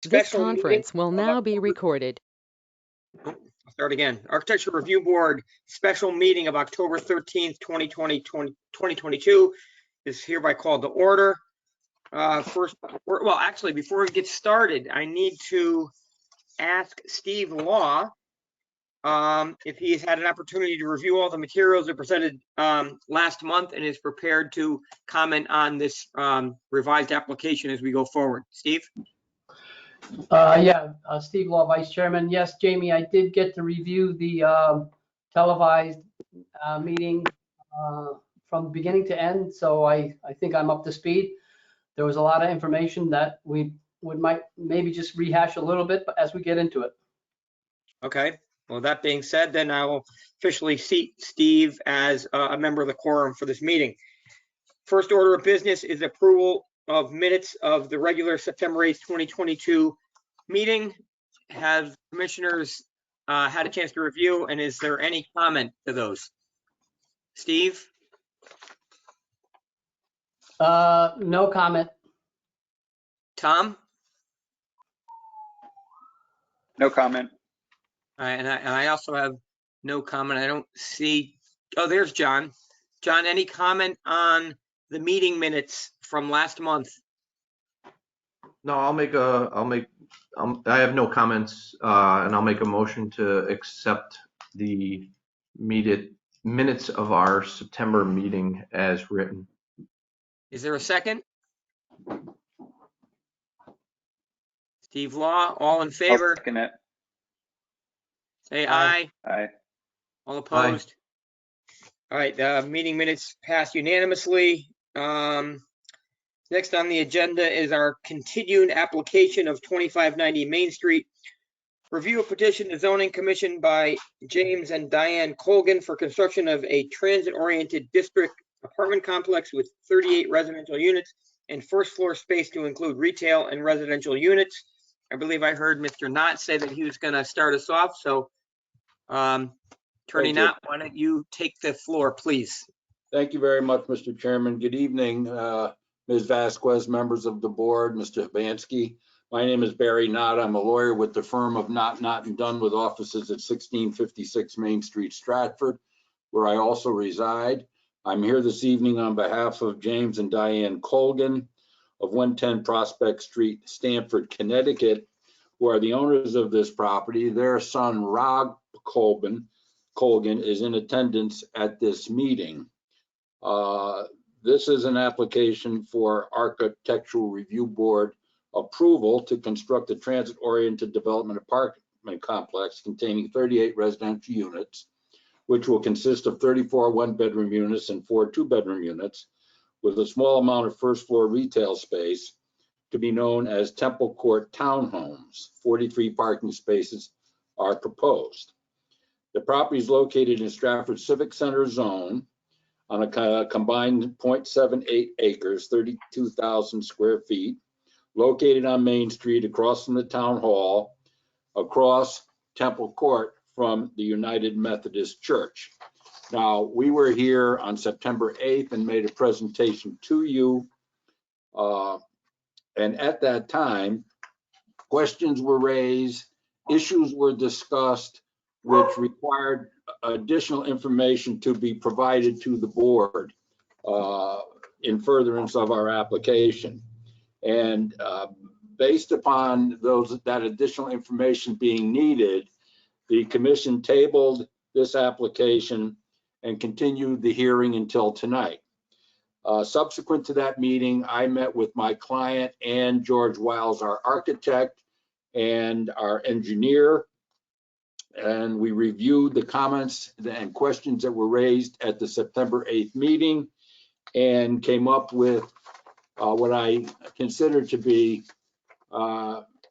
This Special meeting conference will of now be October- recorded. I'll start again. Architecture Review Board special meeting of October 13th, 2022 is hereby called to order. Actually, before we get started, I need to ask Steve Law if he's had an opportunity to review all the materials that presented last month and is prepared to comment on this revised application as we go forward. Steve? Steve Law, Vice Chairman. Yes, Jamie, I did get to review the televised meeting from beginning to end, so I think I'm up to speed. There was a lot of information that we might maybe just rehash a little bit as we get into it. Okay. Well, that being said, then I will officially seat Steve as a member of the quorum for this meeting. First order of business is approval of minutes of the regular September 8th, 2022 meeting. Have commissioners had a chance to review, and is there any comment to those? Steve? No comment. Tom? No comment. All right, and I also have no comment. I don't see, oh, there's John. John, any comment on the meeting minutes from last month? No, I have no comments, and I'll make a motion to accept the minutes of our September meeting as written. Is there a second? Steve Law, all in favor? I'll second it. Say aye. Aye. All opposed? All right, meeting minutes passed unanimously. Next on the agenda is our continued application of 2590 Main Street. Review a petition to zoning commission by James and Diane Colgan for construction of a transit-oriented district apartment complex with 38 residential units and first floor space to include retail and residential units. I believe I heard Mr. Knott say that he was going to start us off. So Attorney Knott, why don't you take the floor, please? Thank you very much, Mr. Chairman. Good evening, Ms. Vasquez, members of the board, Mr. Hibansky. My name is Barry Knott. I'm a lawyer with the firm of Knott & Dunn with offices at 1656 Main Street, Stratford, where I also reside. I'm here this evening on behalf of James and Diane Colgan of 110 Prospect Street, Stamford, Connecticut, who are the owners of this property. Their son, Rob Colgan, is in attendance at this meeting. This is an application for Architectural Review Board approval to construct a transit-oriented development apartment complex containing 38 residential units, which will consist of 34 one-bedroom units and 4 two-bedroom units, with a small amount of first-floor retail space to be known as Temple Court Townhomes. 43 parking spaces are proposed. The property is located in Stratford Civic Center zone on a combined 0.78 acres, 32,000 square feet, located on Main Street across from the town hall, across Temple Court from the United Methodist Church. Now, we were here on September 8th and made a presentation to you. And at that time, questions were raised, issues were discussed, which required additional information to be provided to the board in furtherance of our application. And based upon that additional information being needed, the commission tabled this application and continued the hearing until tonight. Subsequent to that meeting, I met with my client and George Wiles, our architect, and our engineer, and we reviewed the comments and questions that were raised at the September 8th meeting and came up with what I consider to be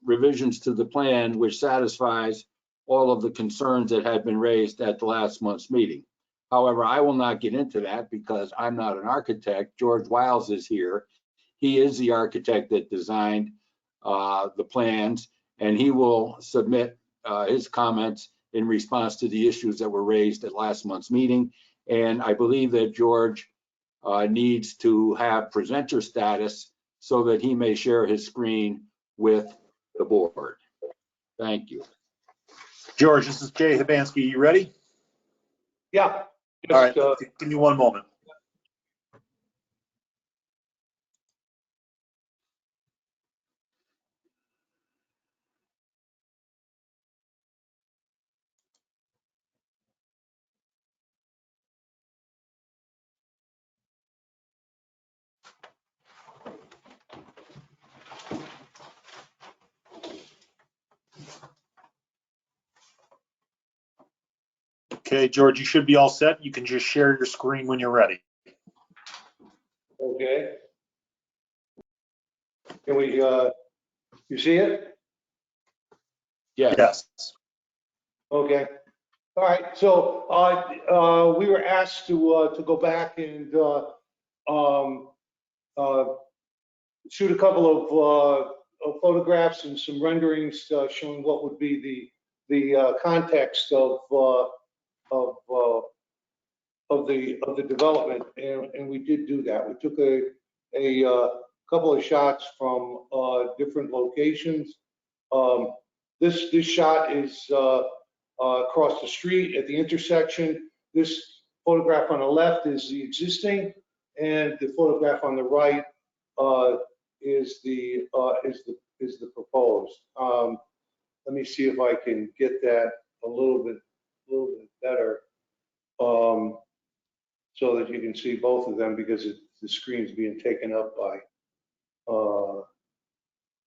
revisions to the plan, which satisfies all of the concerns that had been raised at the last month's meeting. However, I will not get into that because I'm not an architect. George Wiles is here. He is the architect that designed the plans, and he will submit his comments in response to the issues that were raised at last month's meeting. And I believe that George needs to have presenter status so that he may share his screen with the board. Thank you. George, this is Jay Hibansky. You ready? Yeah. All right, Just, give me one moment. Okay, George, you should be all set. You can just share your screen when you're ready. okay. Can we, you see it? Yes. Yes. Okay. All right. So, we were asked to go back and, shoot a couple of photographs and some renderings, showing what would be the context of the development, and we did do that. We took a couple of shots from different locations. This shot is across the street at the intersection. This photograph on the left is the existing, and the photograph on the right is the proposed. Let me see if I can get that a little bit better. So that you can see both of them, because the screen's being taken up by,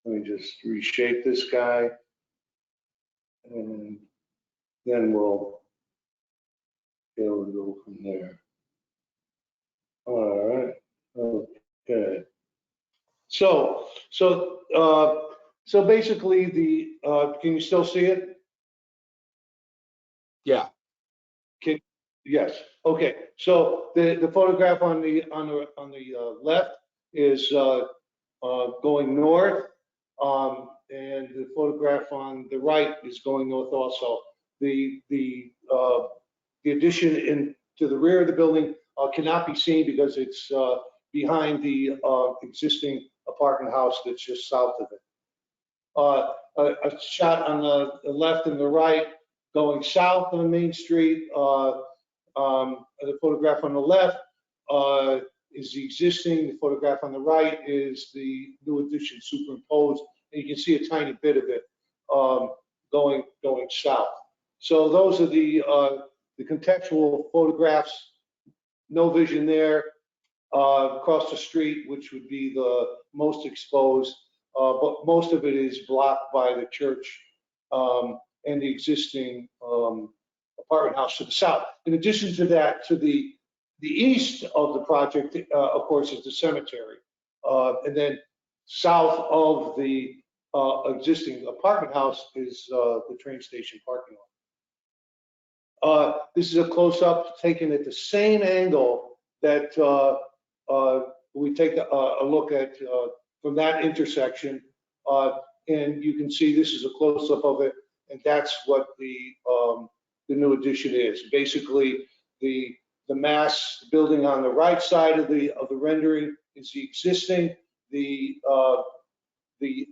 let me just reshape this guy, and then we'll be able to go from there. All right, okay. So basically can you still see it? Yeah. Yes. Okay. So the photograph on the left is going north, and the photograph on the right is going north also. The addition to the rear of the building cannot be seen because it's behind the existing apartment house that's just south of it. A shot on the left and the right going south on Main Street. The photograph on the left is the existing. The photograph on the right is the new addition superimposed, and you can see a tiny bit of it going south. So those are the contextual photographs. No vision there. Across the street, which would be the most exposed, but most of it is blocked by the church and the existing apartment house to the south. In addition to that, to the east of the project, of course, is the cemetery. And then south of the existing apartment house is the train station parking lot. This is a close-up taken at the same angle that we take a look at from that intersection. And you can see this is a close-up of it, and that's what the new addition is. Basically, the mass building on the right side of the rendering is the existing.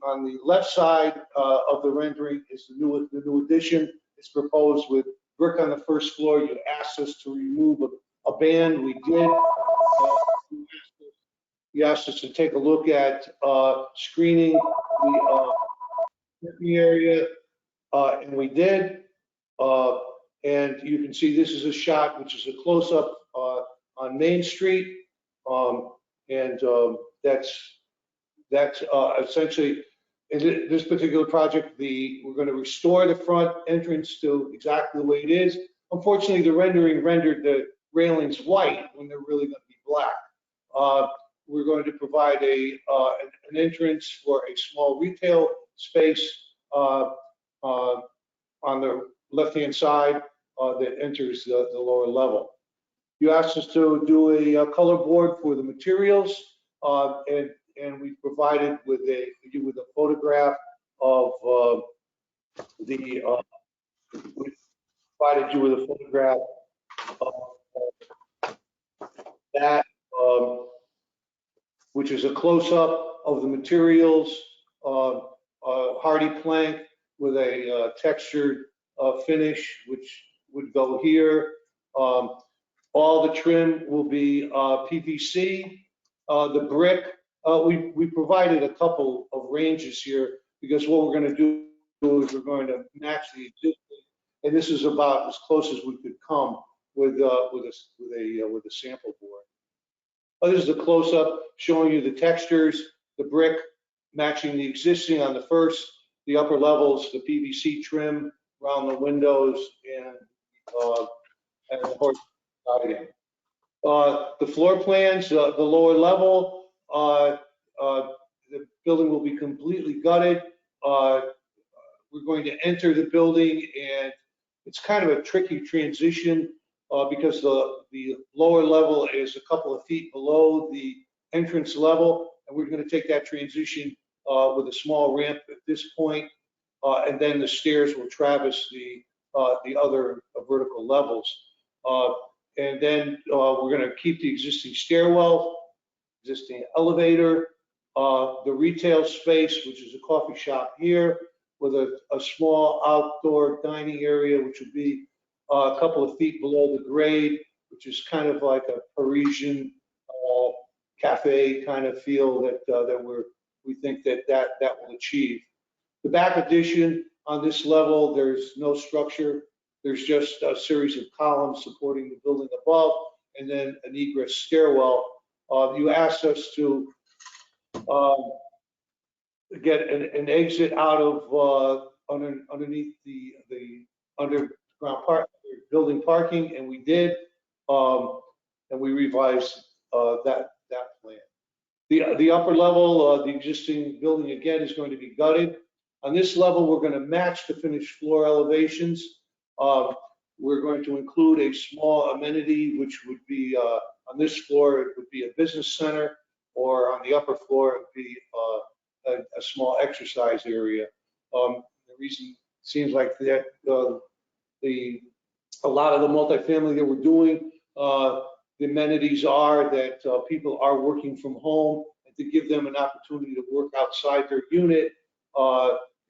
On the left side of the rendering is the new addition. It's proposed with brick on the first floor. You asked us to remove a band. We did. You asked us to take a look at screening the area, and we did. And you can see this is a shot, which is a close-up on Main Street, and that's essentially in this particular project. We're going to restore the front entrance to exactly the way it is. Unfortunately, the rendering rendered the railings white when they're really going to be black. We're going to provide an entrance for a small retail space on the left-hand side that enters the lower level. You asked us to do a color board for the materials, and we provided with a photograph of we provided you with a photograph of that, which is a close-up of the materials, hardy plank with a textured finish, which would go here. All the trim will be PVC. The brick, we provided a couple of ranges here because what we're going to do is we're going to match the existing, and this is about as close as we could come with a sample board. This is a close-up showing you the textures, the brick matching the existing on the first, the upper levels, the PVC trim around the windows, and the horse siding. The floor plans, the lower level, the building will be completely gutted. We're going to enter the building, and it's kind of a tricky transition because the lower level is a couple of feet below the entrance level, and we're going to take that transition with a small ramp at this point, and then the stairs will traverse the other vertical levels. And then we're going to keep the existing stairwell, existing elevator, the retail space, which is a coffee shop here, with a small outdoor dining area, which would be a couple of feet below the grade, which is kind of like a Parisian cafe kind of feel that we think that will achieve. The back addition on this level, there's no structure. There's just a series of columns supporting the building above, and then an egress stairwell. You asked us to get an exit out of underneath the underground building parking, and we did, and we revised that plan. The upper level, the existing building again is going to be gutted. On this level, we're going to match the finished floor elevations. We're going to include a small amenity, which would be on this floor, it would be a business center, or on the upper floor, it would be a small exercise area. The reason seems like that a lot of the multifamily that we're doing, the amenities are that people are working from home, and to give them an opportunity to work outside their unit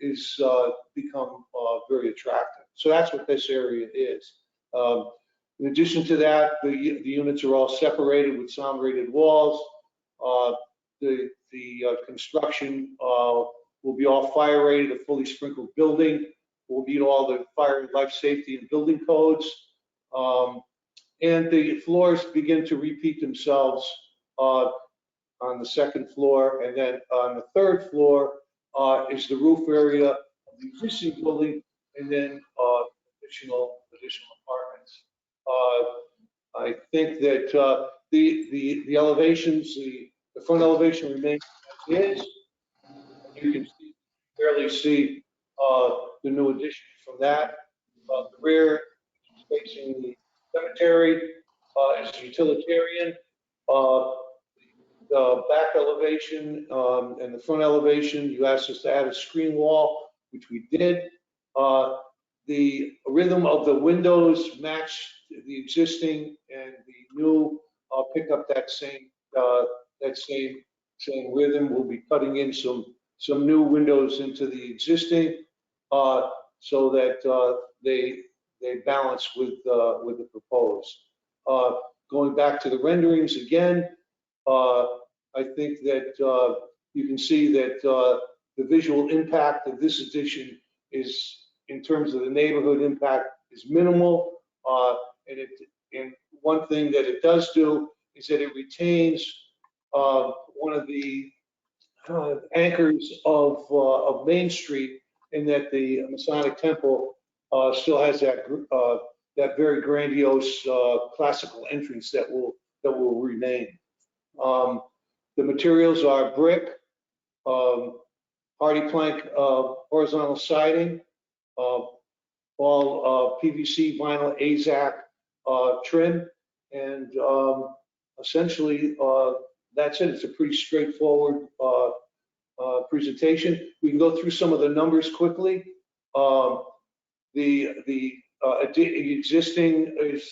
is become very attractive. So that's what this area is. In addition to that, the units are all separated with sound rated walls. The construction will be all fire rated, a fully sprinkled building. Will meet all the fire, life safety, and building codes. And the floors begin to repeat themselves on the second floor, and then on the third floor is the roof area of the existing building, and then additional apartments. I think that the elevations, the front elevation remains as is. You can barely see the new addition from that. The rear is facing the cemetery, is utilitarian. The back elevation and the front elevation, you asked us to add a screen wall, which we did. The rhythm of the windows match the existing, and the new pick up that same rhythm. We'll be cutting in some new windows into the existing so that they balance with the proposed. Going back to the renderings again, I think that you can see that the visual impact of this addition is, in terms of the neighborhood impact, is minimal. And one thing that it does do is that it retains one of the anchors of Main Street, in that the Masonic Temple still has that very grandiose classical entrance that will remain. The materials are brick, hardy plank horizontal siding, all PVC vinyl AZAC trim, and essentially that's it. It's a pretty straightforward presentation. We can go through some of the numbers quickly. The existing is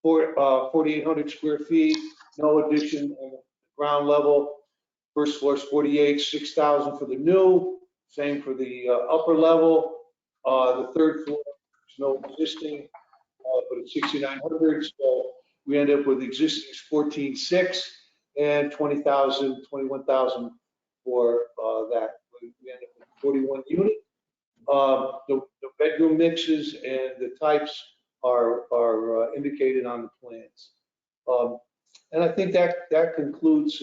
4,800 square feet, no addition on the ground level. First floor is 48, 6,000 for the new. Same for the upper level. The third floor, there's no existing, but it's 6,900. So we end up with existing 14,600 and 20,000, 21,000 for that. We end up with 41 units. The bedroom mixes and the types are indicated on the plans. And I think that concludes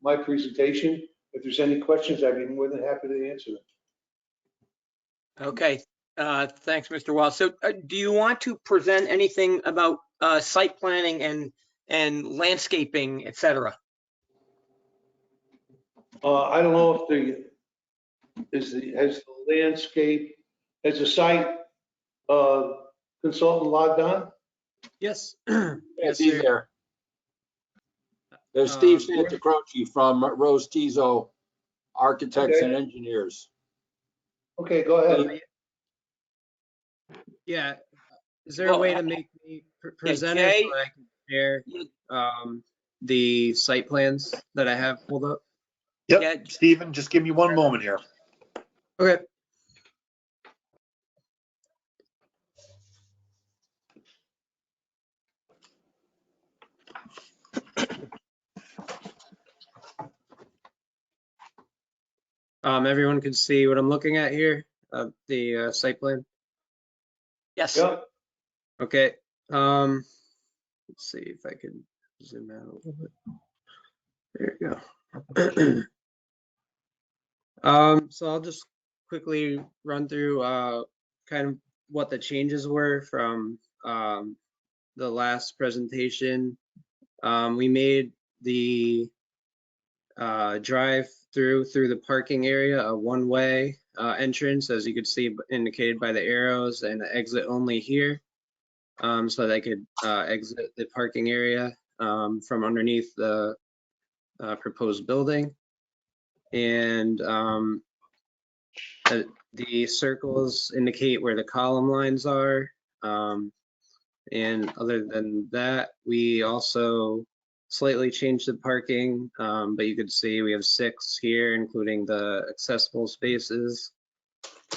my presentation. If there's any questions, I'd be more than happy to answer them. Okay, thanks, Mr. Wall. So do you want to present anything about site planning and landscaping, et cetera? I don't know if has the landscape, has the site consultant logged on? Yes. Yes, he's there. There's Steve Santacroce from Rose Tizo Architects and Engineers. Okay, go ahead. Yeah. Is there a way to make me present it Jay? so I can share the site plans that I have pulled up? Yep, Yeah. Stephen, just give me one moment here. Okay. Everyone can see what I'm looking at here, the site plan. Yes. Yep. Okay. Let's see if I can zoom out a little bit. There you go. So I'll just quickly run through kind of what the changes were from the last presentation. We made the drive through the parking area a one-way entrance, as you could see indicated by the arrows, and exit only here, so they could exit the parking area from underneath the proposed building. And the circles indicate where the column lines are. And other than that, we also slightly changed the parking, but you could see we have 6 here, including the accessible spaces,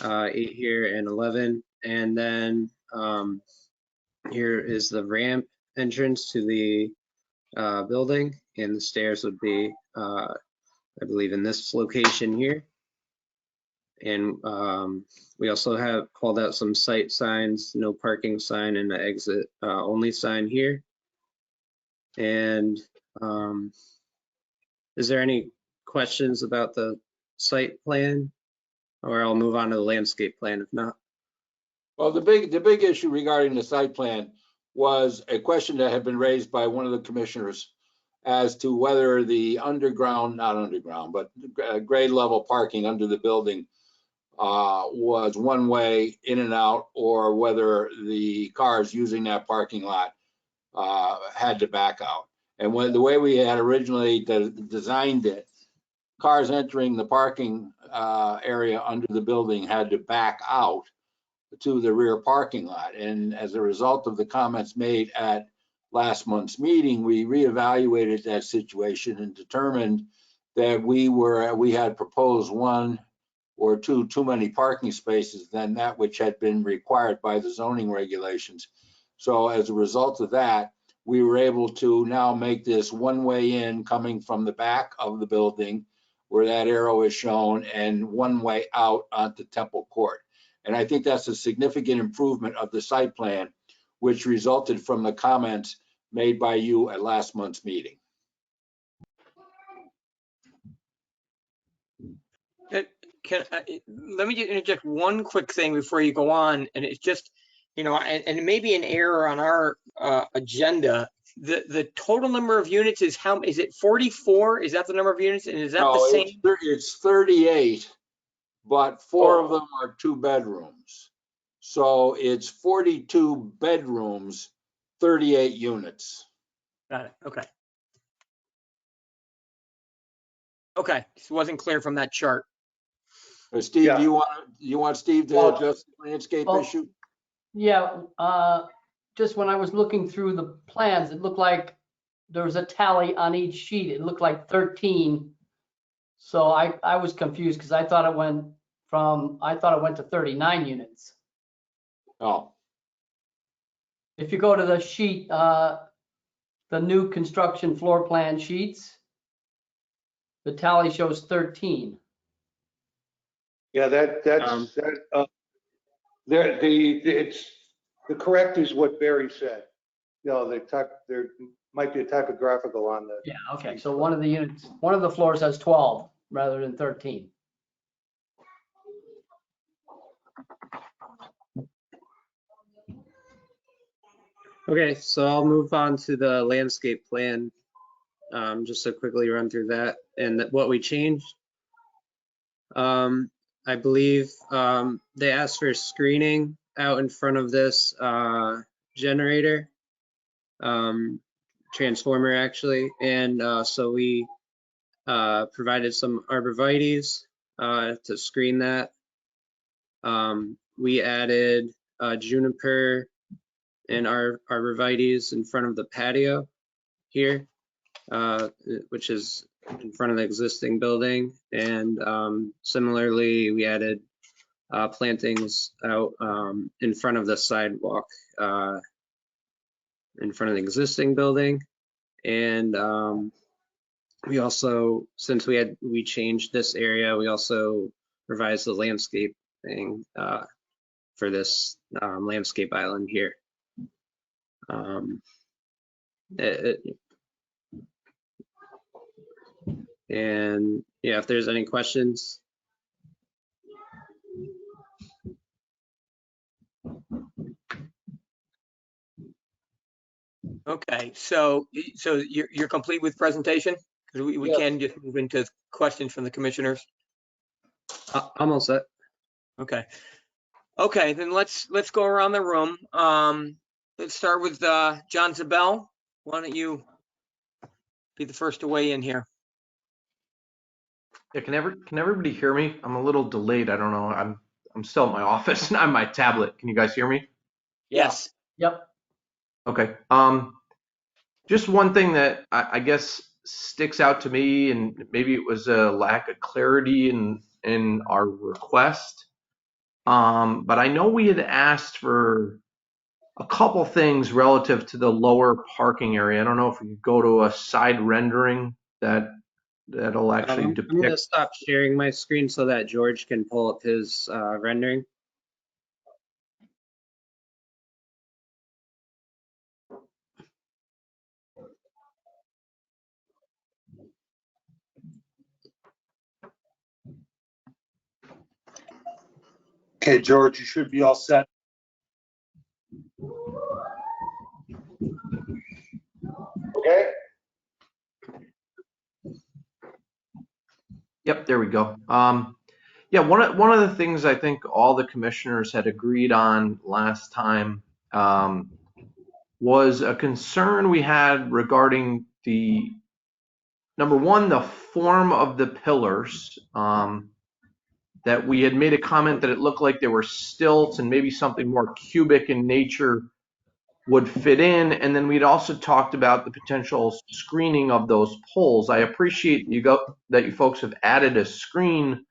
8 here and 11. And then here is the ramp entrance to the building, and the stairs would be, I believe, in this location here. And we also have called out some site signs, no parking sign, and the exit only sign here. And is there any questions about the site plan, or I'll move on to the landscape plan if not? Well, the big issue regarding the site plan was a question that had been raised by one of the commissioners as to whether the not underground, but grade level parking under the building was one way in and out, or whether the cars using that parking lot had to back out. And the way we had originally designed it, cars entering the parking area under the building had to back out to the rear parking lot. And as a result of the comments made at last month's meeting, we reevaluated that situation and determined that we had proposed 1 or 2 too many parking spaces than that which had been required by the zoning regulations. So as a result of that, we were able to now make this one way in coming from the back of the building where that arrow is shown, and one way out onto Temple Court. And I think that's a significant improvement of the site plan, which resulted from the comments made by you at last month's meeting. Let me just interject one quick thing before you go on, and it's just, and it may be an error on our agenda. The total number of units is is it 44? Is that the number of units? And is that the same? It's 38, but 4 of them are 2 bedrooms. So it's 42 bedrooms, 38 units. Got it. Okay. Okay, this wasn't clear from that chart. Steve, Yeah. you want Steve to address the landscape issue? Yeah, just when I was looking through the plans, it looked like there was a tally on each sheet. It looked like 13. So I was confused because I thought it went from, I thought it went to 39 units. Oh, If you go to the sheet, the new construction floor plan sheets, the tally shows 13. Yeah, the correct is what Barry said. You know, there might be a typographical on the. Yeah, okay, so one of the units, one of the floors has 12 rather than 13. Okay, so I'll move on to the landscape plan, just to quickly run through that and what we changed. I believe they asked for screening out in front of this generator, transformer actually, and so we provided some arborvitaes to screen that. We added juniper and our arborvitaes in front of the patio here, which is in front of the existing building. And similarly, we added plantings out in front of the sidewalk in front of the existing building. And we also, since we changed this area, we also revised the landscaping for this landscape island here. And yeah, if there's any questions. Okay, so you're complete with presentation? Because we Yes. can just move into questions from the commissioners. I'm all set. Okay. Okay, then let's go around the room. Let's start with John Zabel. Why don't you be the first to weigh in here? Yeah, can everybody hear me? I'm a little delayed. I don't know. I'm still at my office and on my tablet. Can you guys hear me? Yes. Yep. Okay. Just one thing that I guess sticks out to me, and maybe it was a lack of clarity in our request. But I know we had asked for a couple things relative to the lower parking area. I don't know if we could go to a side rendering that'll actually I'm depict. gonna stop sharing my screen so that George can pull up his rendering. Okay, George, you should be all set. Okay, Yep, there we go. Yeah, one of the things I think all the commissioners had agreed on last time was a concern we had regarding number one, the form of the pillars. That we had made a comment that it looked like there were stilts and maybe something more cubic in nature would fit in. And then we'd also talked about the potential screening of those poles. I appreciate that you folks have added a screen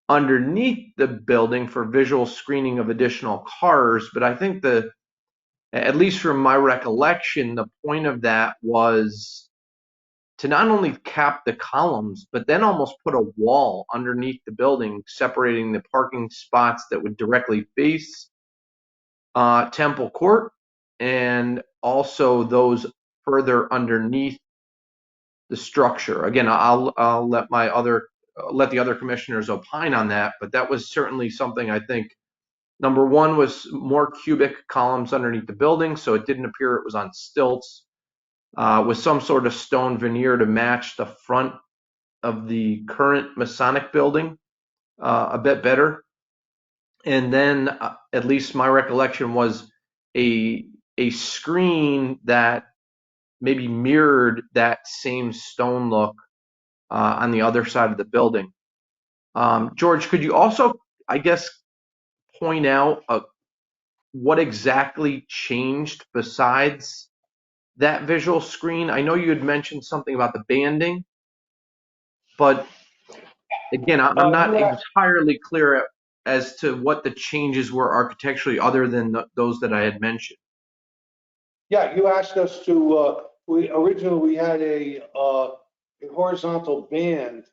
underneath the building for visual screening of additional cars, but I think at least from my recollection, the point of that was to not only cap the columns, but then almost put a wall underneath the building, separating the parking spots that would directly face Temple Court, and also those further underneath the structure. Again, I'll let the other commissioners opine on that, but that was certainly something I think. Number one was more cubic columns underneath the building, so it didn't appear it was on stilts, with some sort of stone veneer to match the front of the current Masonic building a bit better. And then, at least my recollection was a screen that maybe mirrored that same stone look on the other side of the building. George, could you also, I guess, point out what exactly changed besides that visual screen? I know you had mentioned something about the banding, but Again, I'm not You asked- entirely clear as to what the changes were architecturally other than those that I had mentioned. Yeah, you asked us to, originally we had a horizontal band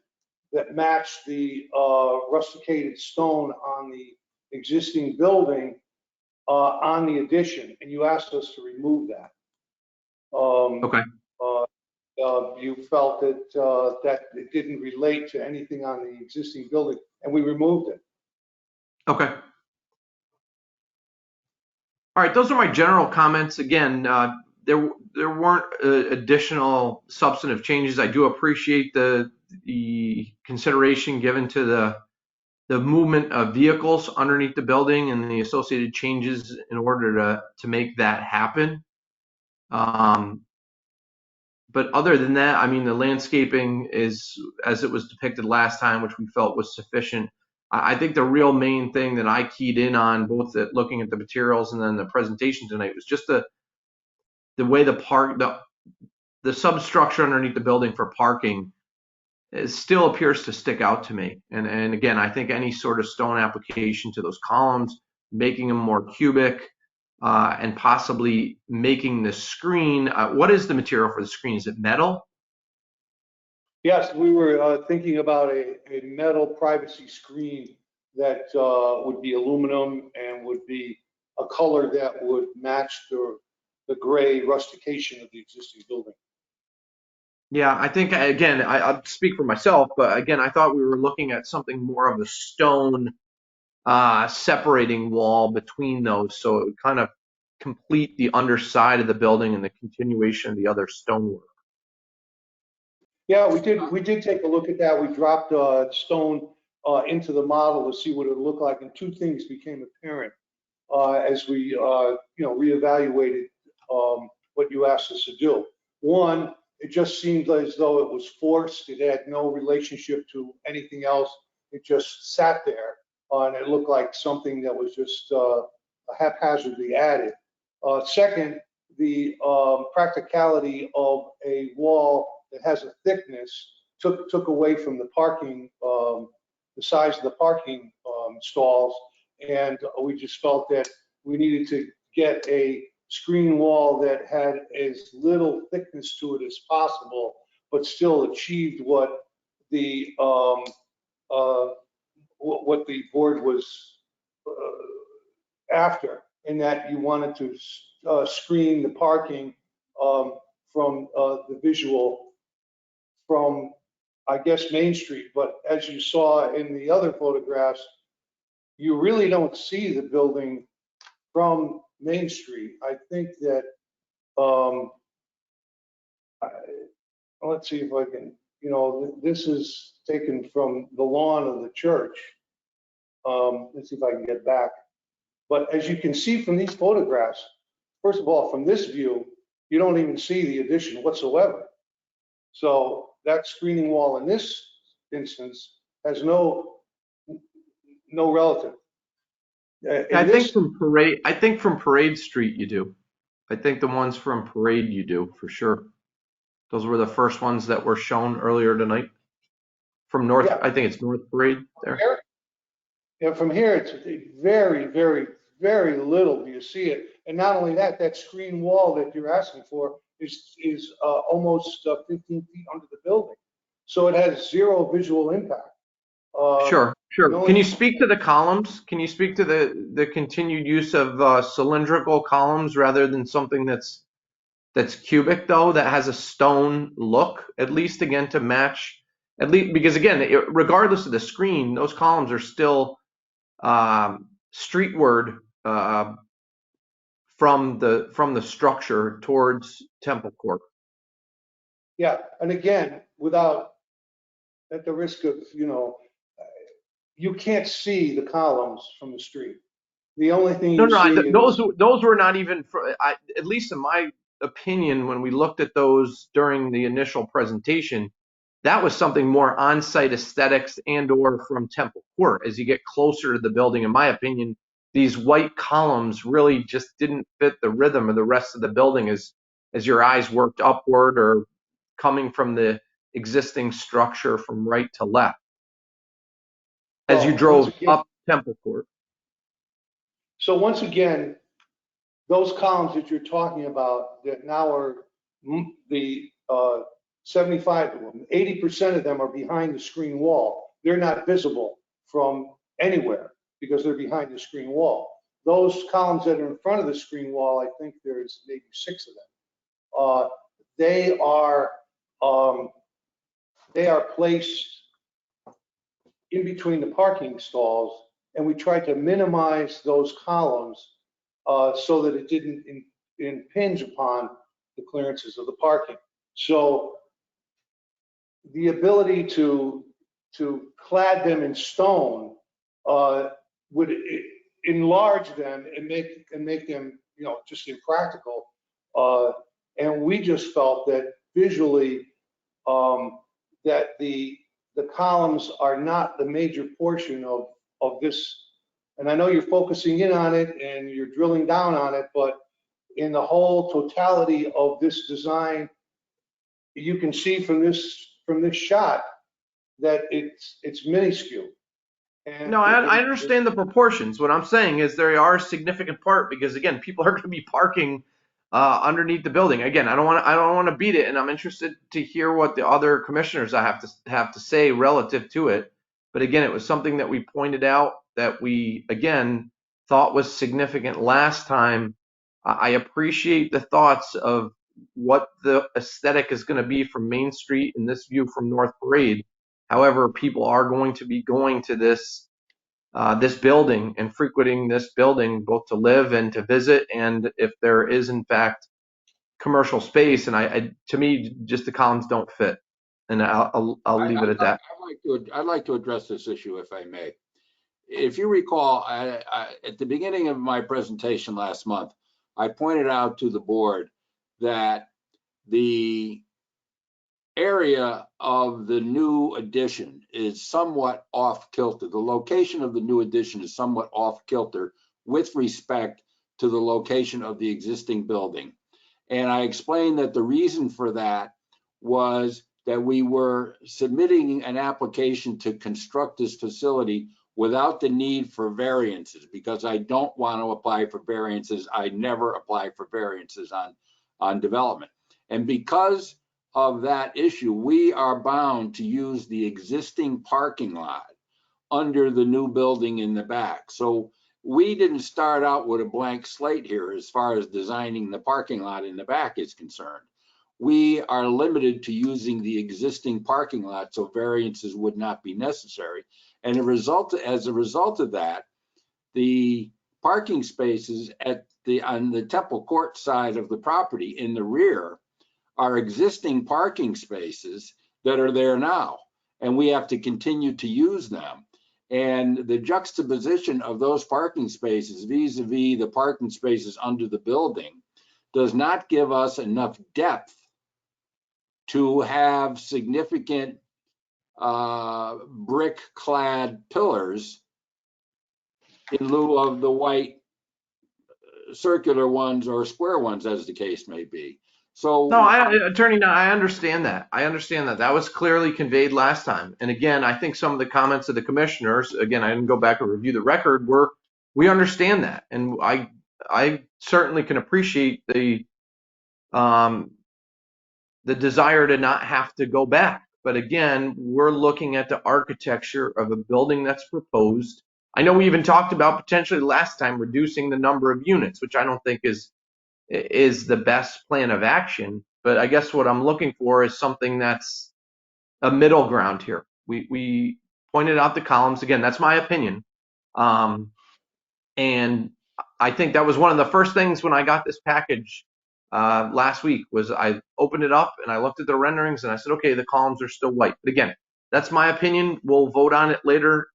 that matched the rusticated stone on the existing building on the addition, and you asked us to remove that. Okay. You felt that it didn't relate to anything on the existing building, and we removed it. Okay. All right, those are my general comments. Again, there weren't additional substantive changes. I do appreciate the consideration given to the movement of vehicles underneath the building and the associated changes in order to make that happen. But other than that, I mean, the landscaping is as it was depicted last time, which we felt was sufficient. I think the real main thing that I keyed in on, both at looking at the materials and then the presentation tonight, was just the way the substructure underneath the building for parking still appears to stick out to me. And again, I think any sort of stone application to those columns, making them more cubic, and possibly making the screen, what is the material for the screen? Is it metal? Yes, we were thinking about a metal privacy screen that would be aluminum and would be a color that would match the gray rustication of the existing building. Yeah, I think, again, I'll speak for myself, but again, I thought we were looking at something more of a stone separating wall between those, so it would kind of complete the underside of the building and the continuation of the other stonework. Yeah, we did take a look at that. We dropped stone into the model to see what it would look like, and two things became apparent as we reevaluated what you asked us to do. One, it just seemed as though it was forced. It had no relationship to anything else. It just sat there, and it looked like something that was just haphazardly added. Second, the practicality of a wall that has a thickness took away from the parking, the size of the parking stalls, and we just felt that we needed to get a screen wall that had as little thickness to it as possible, but still achieved what the board was after, in that you wanted to screen the parking from the visual from, I guess, Main Street. But as you saw in the other photographs, you really don't see the building from Main Street. I think that, let's see if I can, this is taken from the lawn of the church. Let's see if I can get back. But as you can see from these photographs, first of all, from this view, you don't even see the addition whatsoever. So that screening wall in this instance has no relative. I think from Parade Street you do. I think the ones from Parade you do for sure. Those were the first ones that were shown earlier tonight. From North, Yeah. I think it's North Parade there. Yeah, from here, it's very, very, very little do you see it. And not only that, that screen wall that you're asking for is almost 15 feet under the building. So it has zero visual impact. Sure. No, Can you speak to the columns? Can you speak to the continued use of cylindrical columns rather than something that's cubic, though, that has a stone look, at least, again, to match, at least, because again, regardless of the screen, those columns are still streetward from the structure towards Temple Court. Yeah, and again, without, at the risk of, you can't see the columns from the street. The only thing you see is, those were not even, at least in my opinion, when we looked at those during the initial presentation, that was something more on-site aesthetics and or from Temple Court. As you get closer to the building, in my opinion, these white columns really just didn't fit the rhythm of the rest of the building as your eyes worked upward or coming from the existing structure from right to left. as you So, drove once again- up Temple Court. So once again, those columns that you're talking about that now are the 75 of them, 80% of them are behind the screen wall. They're not visible from anywhere because they're behind the screen wall. Those columns that are in front of the screen wall, I think there's maybe 6 of them. They are placed in between the parking stalls, and we tried to minimize those columns so that it didn't impinge upon the clearances of the parking. So the ability to clad them in stone would enlarge them and make them, you know, just impractical. And we just felt that visually that the columns are not the major portion of this. And I know you're focusing in on it and you're drilling down on it, but in the whole totality of this design, you can see from this shot that it's minuscule. And No, I understand the proportions. What I'm saying is they are a significant part because again, people are going to be parking underneath the building. Again, I don't want to beat it, and I'm interested to hear what the other commissioners have to say relative to it. But again, it was something that we pointed out that we again thought was significant last time. I appreciate the thoughts of what the aesthetic is going to be from Main Street and this view from North Parade. However, people are going to be going to this building and frequenting this building both to live and to visit, and if there is in fact commercial space, and to me just the columns don't fit, and I'll leave it at that. I'd like to address this issue if I may. If you recall, at the beginning of my presentation last month, I pointed out to the board that the area of the new addition is somewhat off kilter. The location of the new addition is somewhat off kilter with respect to the location of the existing building. And I explained that the reason for that was that we were submitting an application to construct this facility without the need for variances, because I don't want to apply for variances. I never apply for variances on development. And because of that issue, we are bound to use the existing parking lot under the new building in the back. So we didn't start out with a blank slate here as far as designing the parking lot in the back is concerned. We are limited to using the existing parking lot, so variances would not be necessary. And as a result of that, the parking spaces on the Temple Court side of the property in the rear are existing parking spaces that are there now, and we have to continue to use them. And the juxtaposition of those parking spaces vis-a-vis the parking spaces under the building does not give us enough depth to have significant brick-clad pillars in lieu of the white circular ones or square ones, as the case may be. So No, Attorney, no, I understand that. That was clearly conveyed last time. And again, I think some of the comments of the commissioners, again, I didn't go back and review the record, we understand that. And I certainly can appreciate the desire to not have to go back. But again, we're looking at the architecture of a building that's proposed. I know we even talked about potentially last time reducing the number of units, which I don't think is the best plan of action. But I guess what I'm looking for is something that's a middle ground here. We pointed out the columns. Again, that's my opinion. And I think that was one of the first things when I got this package last week was I opened it up and I looked at the renderings and I said, okay, the columns are still white. But again, that's my opinion. We'll vote on it later.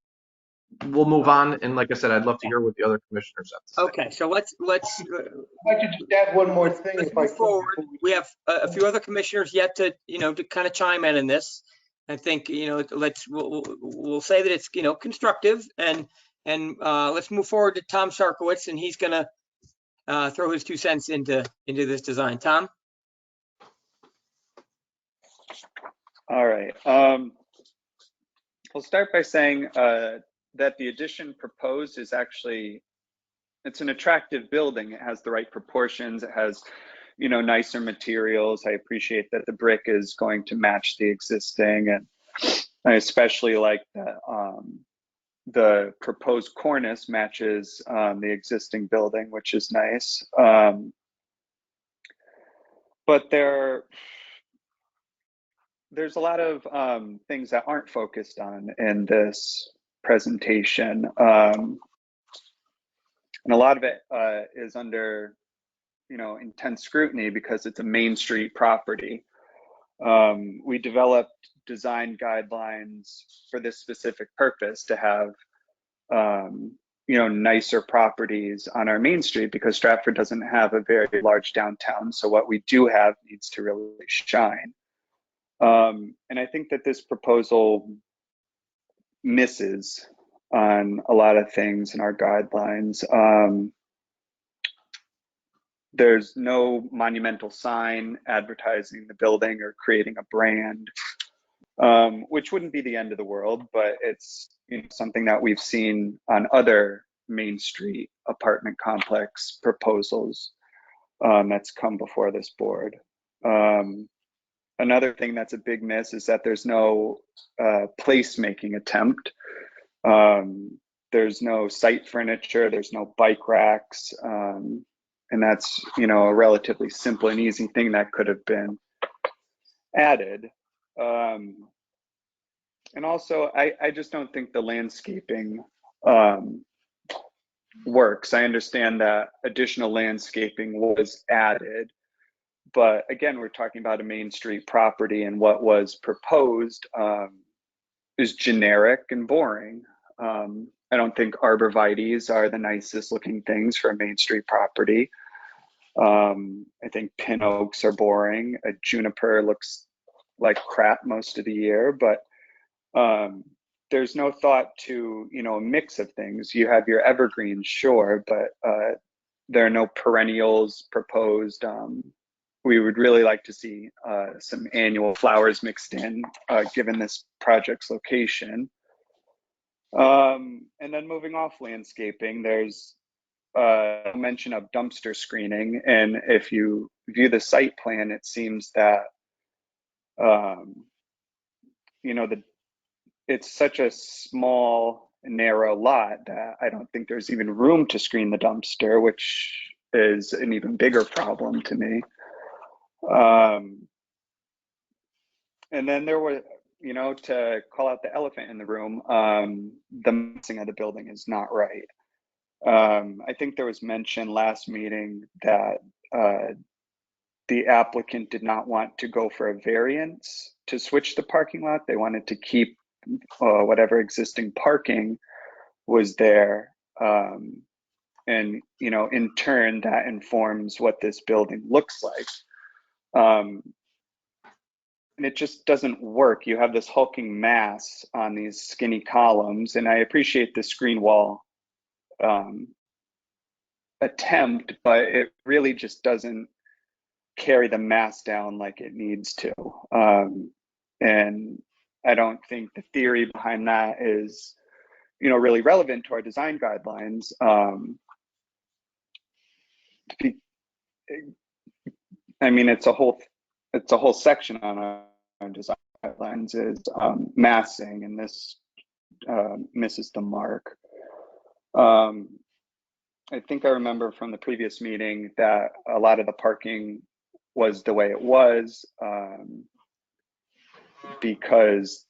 We'll move on. And like I said, I'd love to hear what the other commissioners have to say. Okay, so let's If I could just add one more thing, let's if I move could. forward. We have a few other commissioners yet to, to kind of chime in this. I think, we'll say that it's, constructive, and let's move forward to Tom Sarkowitz, and he's gonna throw his 2 cents into this design. Tom? All right. I'll start by saying that the addition proposed is actually, it's an attractive building. It has the right proportions. It has, you know, nicer materials. I appreciate that the brick is going to match the existing, and I especially like that the proposed cornice matches the existing building, which is nice. But there's a lot of things that aren't focused on in this presentation. And a lot of it is under, you know, intense scrutiny because it's a Main Street property. We developed design guidelines for this specific purpose to have, you know, nicer properties on our Main Street, because Stratford doesn't have a very large downtown. So what we do have needs to really shine. And I think that this proposal misses on a lot of things in our guidelines. There's no monumental sign advertising the building or creating a brand, which wouldn't be the end of the world, but it's, you know, something that we've seen on other Main Street apartment complex proposals that's come before this board. Another thing that's a big miss is that there's no placemaking attempt. There's no site furniture, there's no bike racks, and that's, you know, a relatively simple and easy thing that could have been added. And also, I just don't think the landscaping works. I understand that additional landscaping was added, but again, we're talking about a Main Street property, and what was proposed is generic and boring. I don't think arborvitaes are the nicest looking things for a Main Street property. I think pin oaks are boring. A juniper looks like crap most of the year, but there's no thought to, you know, a mix of things. You have your evergreens, sure, but there are no perennials proposed. We would really like to see some annual flowers mixed in, given this project's location. And then moving off landscaping, there's a mention of dumpster screening. And if you view the site plan, it seems that, you know, it's such a small, narrow lot that I don't think there's even room to screen the dumpster, which is an even bigger problem to me. And then there were, you know, to call out the elephant in the room, the massing of the building is not right. I think there was mention last meeting that the applicant did not want to go for a variance to switch the parking lot. They wanted to keep whatever existing parking was there. And, you know, in turn, that informs what this building looks like. And it just doesn't work. You have this hulking mass on these skinny columns, and I appreciate the screen wall attempt, but it really just doesn't carry the mass down like it needs to. And I don't think the theory behind that is, you know, really relevant to our design guidelines. I mean, it's a whole section on our design guidelines is massing, and this misses the mark. I think I remember from the previous meeting that a lot of the parking was the way it was because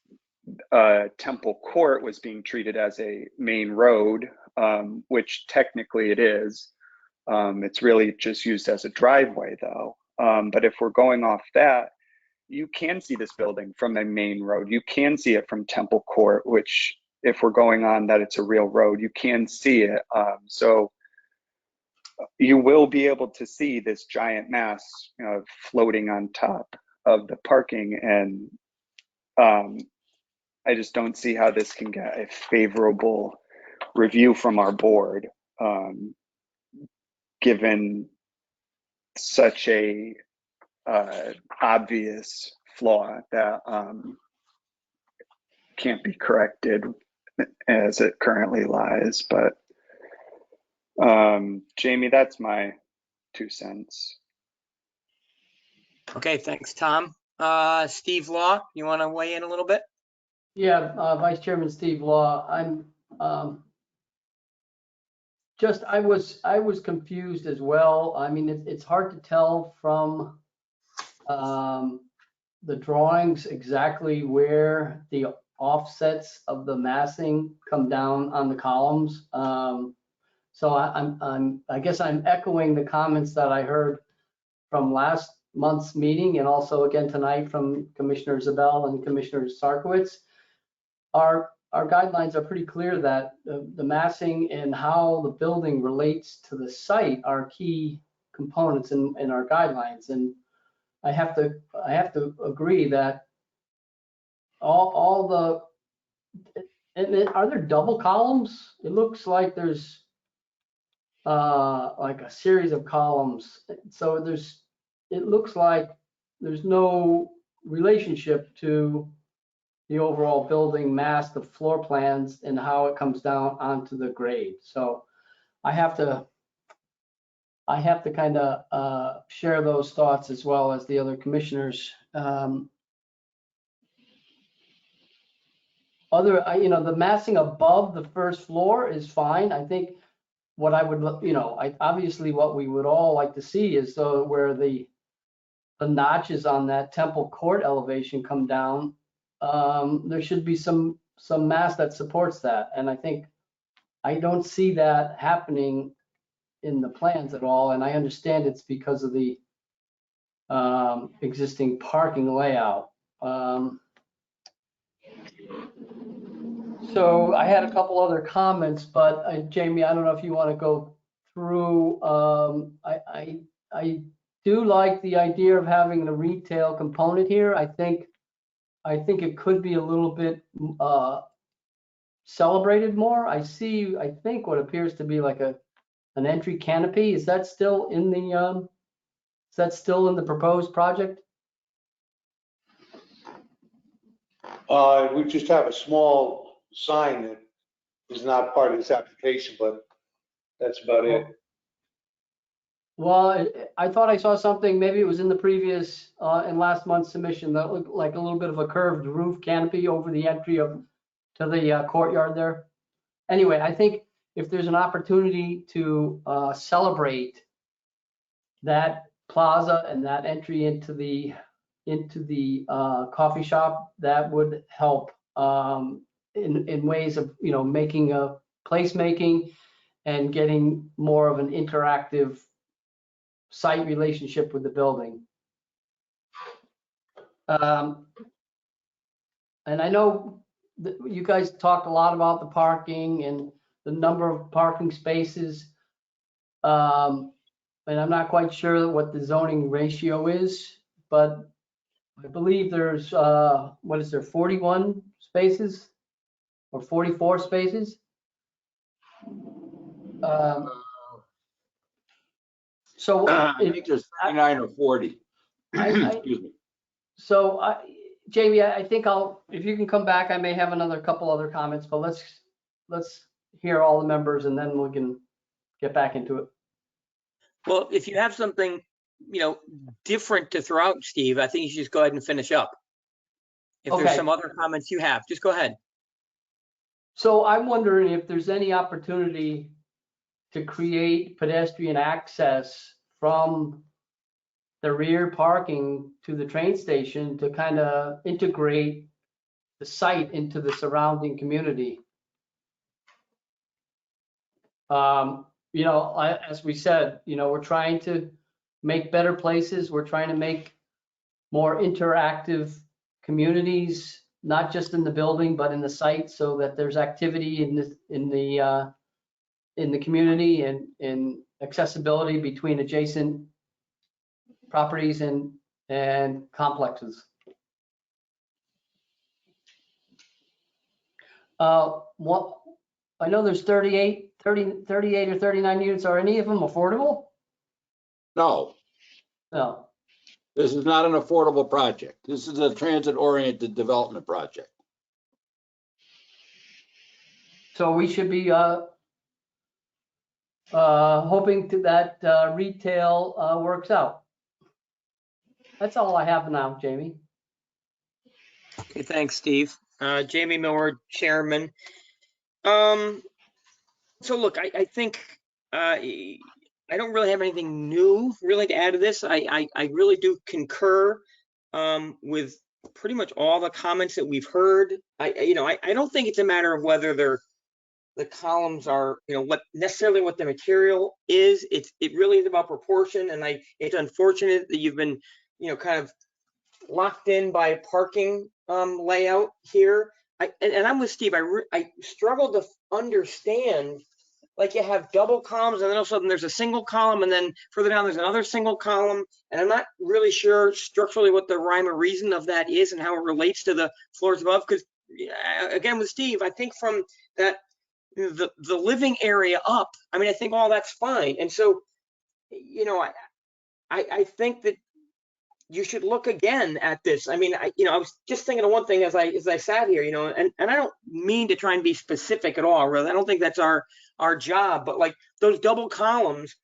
Temple Court was being treated as a main road, which technically it is. It's really just used as a driveway though. But if we're going off that, you can see this building from the main road. You can see it from Temple Court, which if we're going on that it's a real road, you can see it. So you will be able to see this giant mass, you know, floating on top of the parking. And I just don't see how this can get a favorable review from our board, given such a obvious flaw that can't be corrected as it currently lies. But Jamie, that's my 2 cents. Okay, thanks, Tom. Steve Law, you want to weigh in a little bit? Yeah, Vice Chairman Steve Law, I'm I was confused as well. I mean, it's hard to tell from the drawings exactly where the offsets of the massing come down on the columns. So I guess I'm echoing the comments that I heard from last month's meeting and also again tonight from Commissioner Zabel and Commissioner Sarkowitz. Our guidelines are pretty clear that the massing and how the building relates to the site are key components in our guidelines. And I have to agree that all the, and are there double columns? It looks like there's like a series of columns. So it looks like there's no relationship to the overall building mass, the floor plans, and how it comes down onto the grade. So I have to kind of share those thoughts as well as the other commissioners. The massing above the first floor is fine. I think what I would, obviously what we would all like to see is where the notches on that Temple Court elevation come down. There should be some mass that supports that. And I don't see that happening in the plans at all. And I understand it's because of the existing parking layout. So I had a couple other comments, but Jamie, I don't know if you want to go through. I do like the idea of having the retail component here. I think it could be a little bit celebrated more. I think what appears to be like an entry canopy. Is that still in the proposed project? We just have a small sign that is not part of this application, but that's about it. Well, I thought I saw something, maybe it was in the previous, in last month's submission, that looked like a little bit of a curved roof canopy over the entry to the courtyard there. Anyway, I think if there's an opportunity to celebrate that plaza and that entry into the coffee shop, that would help in ways of, making a placemaking and getting more of an interactive site relationship with the building. And I know that you guys talked a lot about the parking and the number of parking spaces. And I'm not quite sure what the zoning ratio is, but I believe there's, 41 spaces or 44 spaces? So I think there's 39 or 40. Excuse me. So Jamie, I think if you can come back, I may have another couple other comments, but let's hear all the members and then we can get back into it. Well, if you have something, different to throw out, Steve, I think you should just go ahead and finish up. If there's Okay. some other comments you have, just go ahead. So I'm wondering if there's any opportunity to create pedestrian access from the rear parking to the train station to kind of integrate the site into the surrounding community. As we said, we're trying to make better places. We're trying to make more interactive communities, not just in the building, but in the site, so that there's activity in the community and in accessibility between adjacent properties and complexes. I know there's 38 or 39 units. Are any of them affordable? No, No. this is not an affordable project. This is a transit-oriented development project. So we should be hoping that retail works out. That's all I have now, Jamie. Okay, thanks, Steve. Jamie Miller, Chairman. So look, I think I don't really have anything new really to add to this. I really do concur with pretty much all the comments that we've heard. I don't think it's a matter of whether the columns are, what necessarily what the material is. It really is about proportion, and it's unfortunate that you've been, kind of locked in by a parking layout here. And I'm with Steve. I struggle to understand, like, you have double columns and then all of a sudden there's a single column and then further down there's another single column. And I'm not really sure structurally what the rhyme or reason of that is and how it relates to the floors above. Because again, with Steve, I think from that, the living area up, I think all that's fine. And so, I think that you should look again at this. I was just thinking of one thing as I sat here, and I don't mean to try and be specific at all, really. I don't think that's our job, but like those double columns,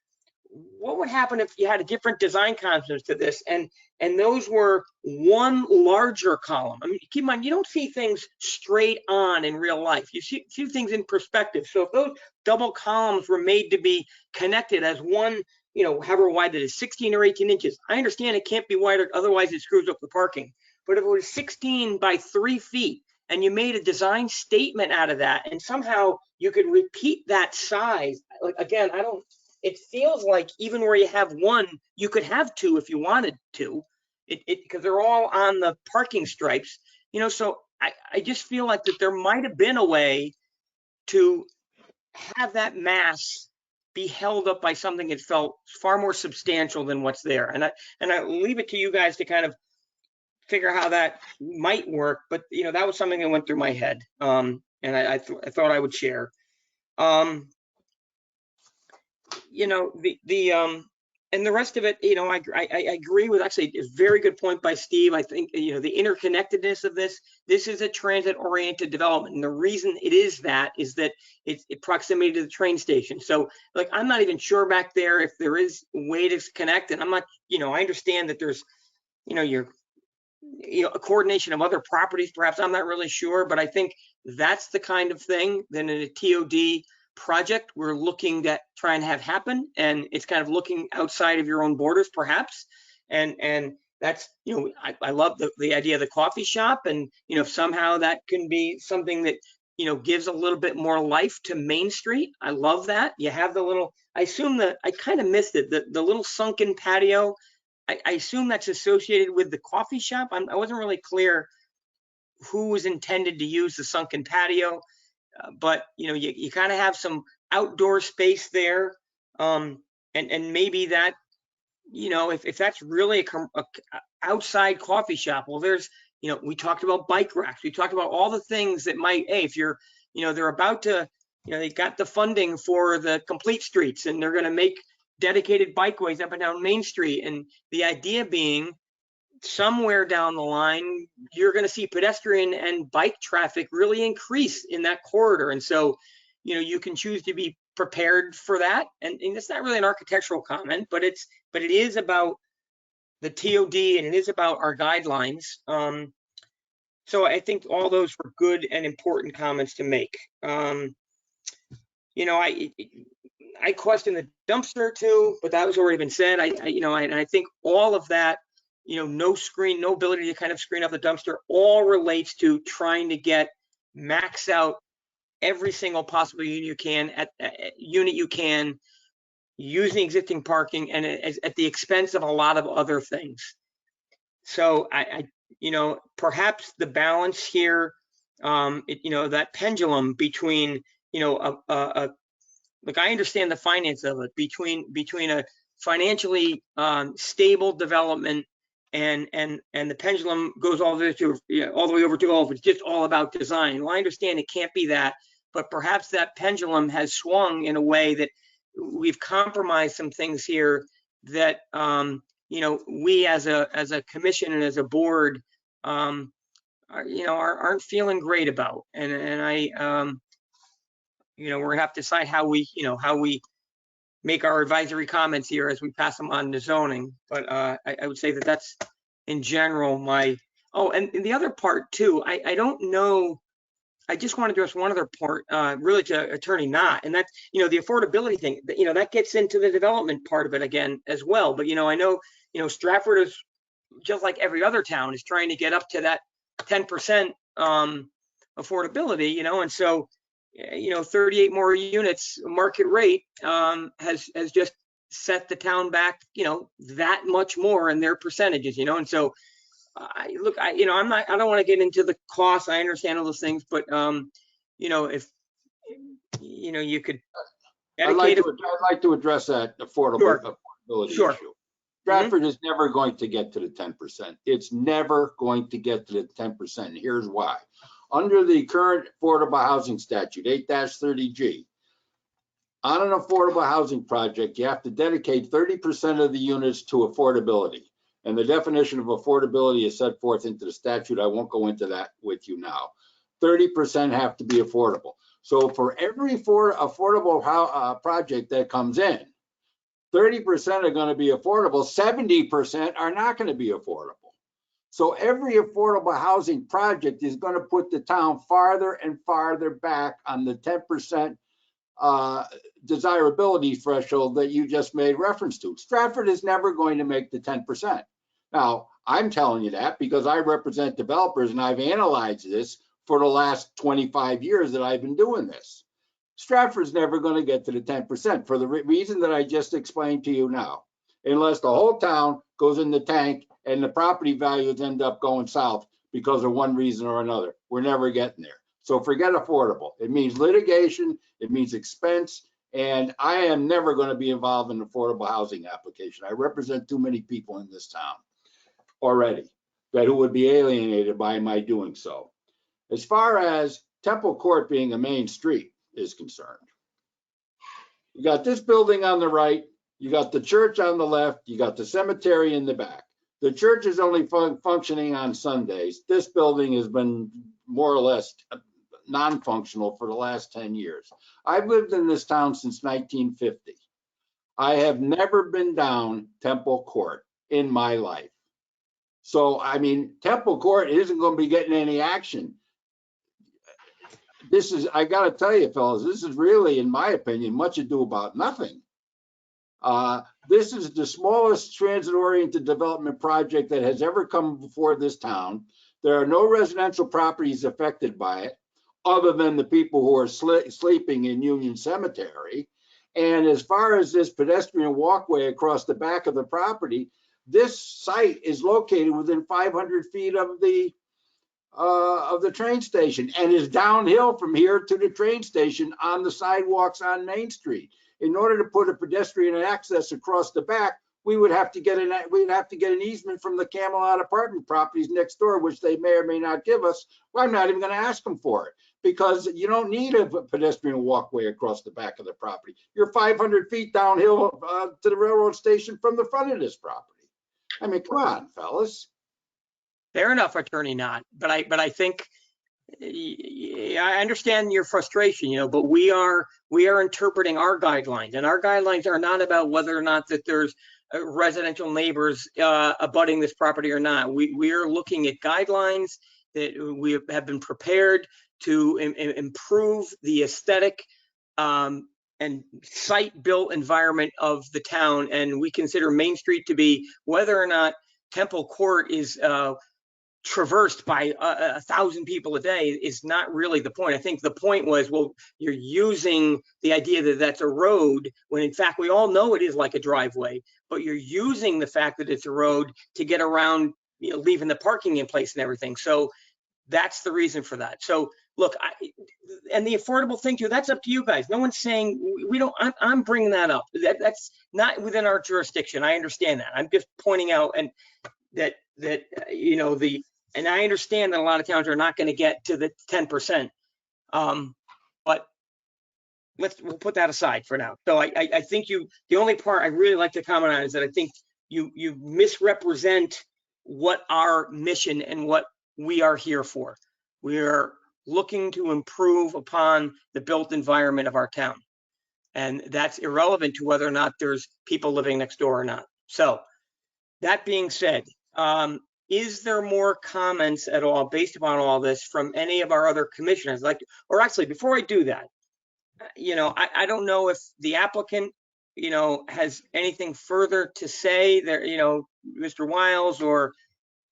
what would happen if you had a different design concept to this and those were one larger column? Keep in mind, you don't see things straight on in real life. You see things in perspective. So if those double columns were made to be connected as one, however wide that is, 16 or 18 inches. I understand it can't be wider, otherwise it screws up the parking. But if it was 16 by 3 feet and you made a design statement out of that and somehow you could repeat that size, like, again, it feels like even where you have one, you could have two if you wanted to, because they're all on the parking stripes, so I just feel like that there might have been a way to have that mass be held up by something that felt far more substantial than what's there. And I leave it to you guys to kind of figure how that might work. But that was something that went through my head, and I thought I would share. And the rest of it, I agree with, actually, a very good point by Steve. I think, the interconnectedness of this is a transit-oriented development. And the reason it is that it's proximity to the train station. So, like, I'm not even sure back there if there is a way to connect. And I'm not, I understand that there's, a coordination of other properties, perhaps. I'm not really sure, but I think that's the kind of thing that in a TOD project we're looking to try and have happen, and it's kind of looking outside of your own borders, perhaps. And that's, I love the idea of the coffee shop, and if somehow that can be something that gives a little bit more life to Main Street, I love that. You have the little, I assume that I kind of missed it, the little sunken patio. I assume that's associated with the coffee shop. I wasn't really clear who was intended to use the sunken patio. But you kind of have some outdoor space there, and maybe that, if that's really a outside coffee shop, well, there's, we talked about bike racks, we talked about all the things that might, hey, if you're, they're about to, they got the funding for the complete streets, and they're going to make dedicated bikeways up and down Main Street, and the idea being, somewhere down the line, you're going to see pedestrian and bike traffic really increase in that corridor. And so, you can choose to be prepared for that. And it's not really an architectural comment, but it is about the TOD, and it is about our guidelines. So I think all those were good and important comments to make. I question the dumpster too, but that was already been said. I think all of that, no ability to kind of screen up the dumpster, all relates to trying to max out every single possible unit you can using existing parking, and at the expense of a lot of other things. So perhaps the balance here, that pendulum between, look, I understand the finance of it, between a financially stable development and the pendulum goes all the way over to, if it's just all about design. Well, I understand it can't be that, but perhaps that pendulum has swung in a way that we've compromised some things here that we as a commission and as a board aren't feeling great about. And we're gonna have to decide how we make our advisory comments here as we pass them on to zoning. But I would say that that's in general my, oh, and the other part too, I don't know, I just want to address one other part, really to Attorney Knott, and that's, the affordability thing, that gets into the development part of it again as well. But, I know, Stratford is, just like every other town, is trying to get up to that 10% affordability, and so, 38 more units market rate has just set the town back, that much more in their percentages, and so I don't want to get into the cost. I understand all those things, but if you could I'd like dedicate to address that affordability Sure. issue. Stratford is never going to get to the 10%. It's never going to get to the 10%. And here's why. Under the current affordable housing statute, 8-30G, on an affordable housing project, you have to dedicate 30% of the units to affordability. And the definition of affordability is set forth into the statute. I won't go into that with you now. 30% have to be affordable. So for every affordable project that comes in, 30% are going to be affordable, 70% are not going to be affordable. So every affordable housing project is going to put the town farther and farther back on the 10% desirability threshold that you just made reference to. Stratford is never going to make the 10%. Now, I'm telling you that because I represent developers and I've analyzed this for the last 25 years that I've been doing this. Stratford's never going to get to the 10% for the reason that I just explained to you now, unless the whole town goes in the tank and the property values end up going south because of one reason or another. We're never getting there. So forget affordable. It means litigation, it means expense, and I am never going to be involved in affordable housing application. I represent too many people in this town already that who would be alienated by my doing so. As far as Temple Court being a main street is concerned, you got this building on the right, you got the church on the left, you got the cemetery in the back. The church is only functioning on Sundays. This building has been more or less non-functional for the last 10 years. I've lived in this town since 1950. I have never been down Temple Court in my life. So, I mean, Temple Court isn't going to be getting any action. This is, I got to tell you, fellas, this is really, in my opinion, much ado about nothing. This is the smallest transit-oriented development project that has ever come before this town. There are no residential properties affected by it, other than the people who are sleeping in Union Cemetery. And as far as this pedestrian walkway across the back of the property, this site is located within 500 feet of the train station and is downhill from here to the train station on the sidewalks on Main Street. In order to put a pedestrian access across the back, we would have to get an easement from the Camelot apartment properties next door, which they may or may not give us. Well, I'm not even going to ask them for it because you don't need a pedestrian walkway across the back of the property. You're 500 feet downhill to the railroad station from the front of this property. I mean, come on, fellas. Fair enough, Attorney Knott, but I think I understand your frustration, but we are interpreting our guidelines, and our guidelines are not about whether or not that there's residential neighbors abutting this property or not. We are looking at guidelines that we have been prepared to improve the aesthetic and site-built environment of the town, and we consider Main Street to be, whether or not Temple Court is traversed by 1,000 people a day is not really the point. I think the point was, well, you're using the idea that that's a road when in fact we all know it is like a driveway, but you're using the fact that it's a road to get around, leaving the parking in place and everything. So that's the reason for that. So look, and the affordable thing too, that's up to you guys. No one's saying we don't, I'm bringing that up. That's not within our jurisdiction. I understand that. I'm just pointing out and that and I understand that a lot of towns are not going to get to the 10%, but we'll put that aside for now. So I think the only part I really like to comment on is that I think you misrepresent what our mission and what we are here for. We are looking to improve upon the built environment of our town. And that's irrelevant to whether or not there's people living next door or not. So that being said, is there more comments at all based upon all this from any of our other commissioners? Like, or actually, before I do that, I don't know if the applicant, has anything further to say there, Mr. Wiles or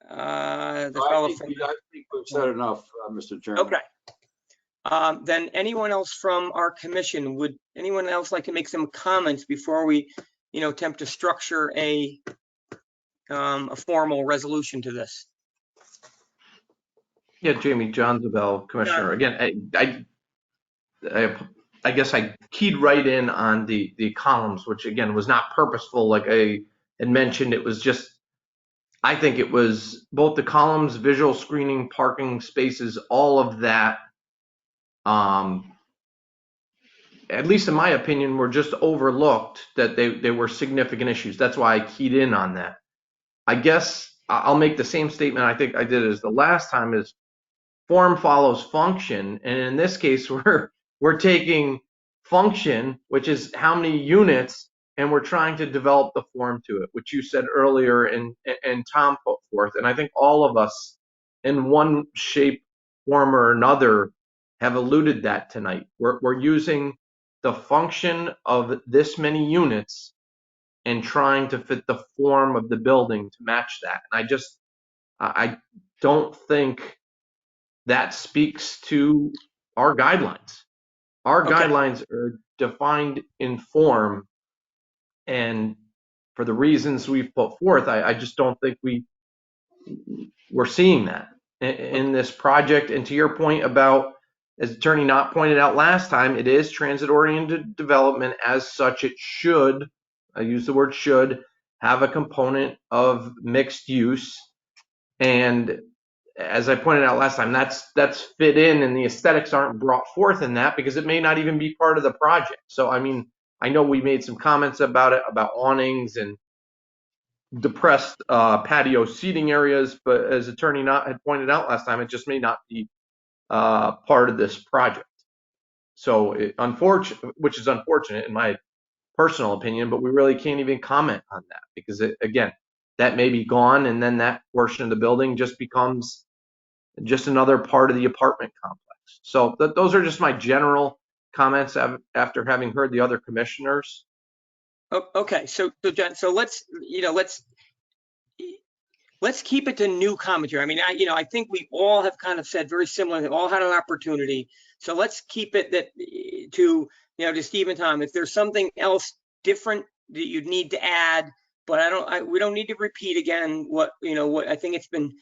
the fellow from. I think we've said enough, Mr. Chairman. Okay. Then anyone else from our commission, would anyone else like to make some comments before we, attempt to structure a formal resolution to this? Yeah, Jamie, John Zabel, Commissioner. Again, I guess I keyed right in on the columns, which again was not purposeful. Like I had mentioned, it was just, I think it was both the columns, visual screening, parking spaces, all of that, at least in my opinion, were just overlooked, that they were significant issues. That's why I keyed in on that. I guess I'll make the same statement I think I did as the last time, is form follows function. And in this case, we're taking function, which is how many units, and we're trying to develop the form to it, which you said earlier and Tom put forth. And I think all of us in one shape, form or another have alluded that tonight. We're using the function of this many units and trying to fit the form of the building to match that. And I don't think that speaks to our guidelines. Our guidelines are defined in form, and for the reasons we've put forth, I just don't think we're seeing that in this project. And to your point about, as Attorney Knott pointed out last time, it is transit-oriented development. As such, it should, I use the word should, have a component of mixed use. And as I pointed out last time, that's fit in, and the aesthetics aren't brought forth in that because it may not even be part of the project. So, I mean, I know we made some comments about it, about awnings and depressed patio seating areas, but as Attorney Knott had pointed out last time, it just may not be part of this project. So, which is unfortunate in my personal opinion, but we really can't even comment on that because, again, that may be gone, and then that portion of the building just becomes just another part of the apartment complex. So those are just my general comments after having heard the other commissioners. Okay, so John, so let's keep it to new commentary. I mean, I think we all have kind of said very similar. They've all had an opportunity. So let's keep it to Steve and Tom. If there's something else different that you'd need to add, but we don't need to repeat again what I think it's been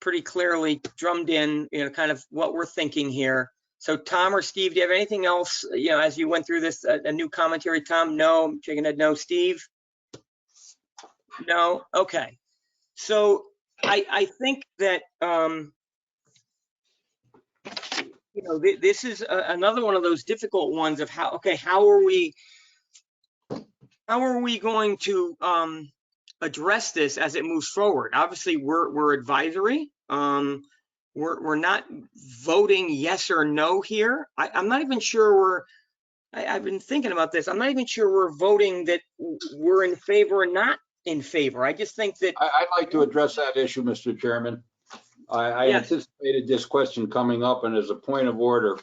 pretty clearly drummed in, kind of what we're thinking here. So Tom or Steve, do you have anything else, as you went through this, a new commentary? Tom, no. Shaking head, no. Steve? No? Okay. So I think that, this is another one of those difficult ones of how are we going to address this as it moves forward? Obviously, we're advisory. We're not voting yes or no here. I'm not even sure I've been thinking about this. I'm not even sure we're voting that we're in favor or not in favor. I just think that I'd like to address that issue, Mr. Chairman. I Yes. anticipated this question coming up, and as a point of order,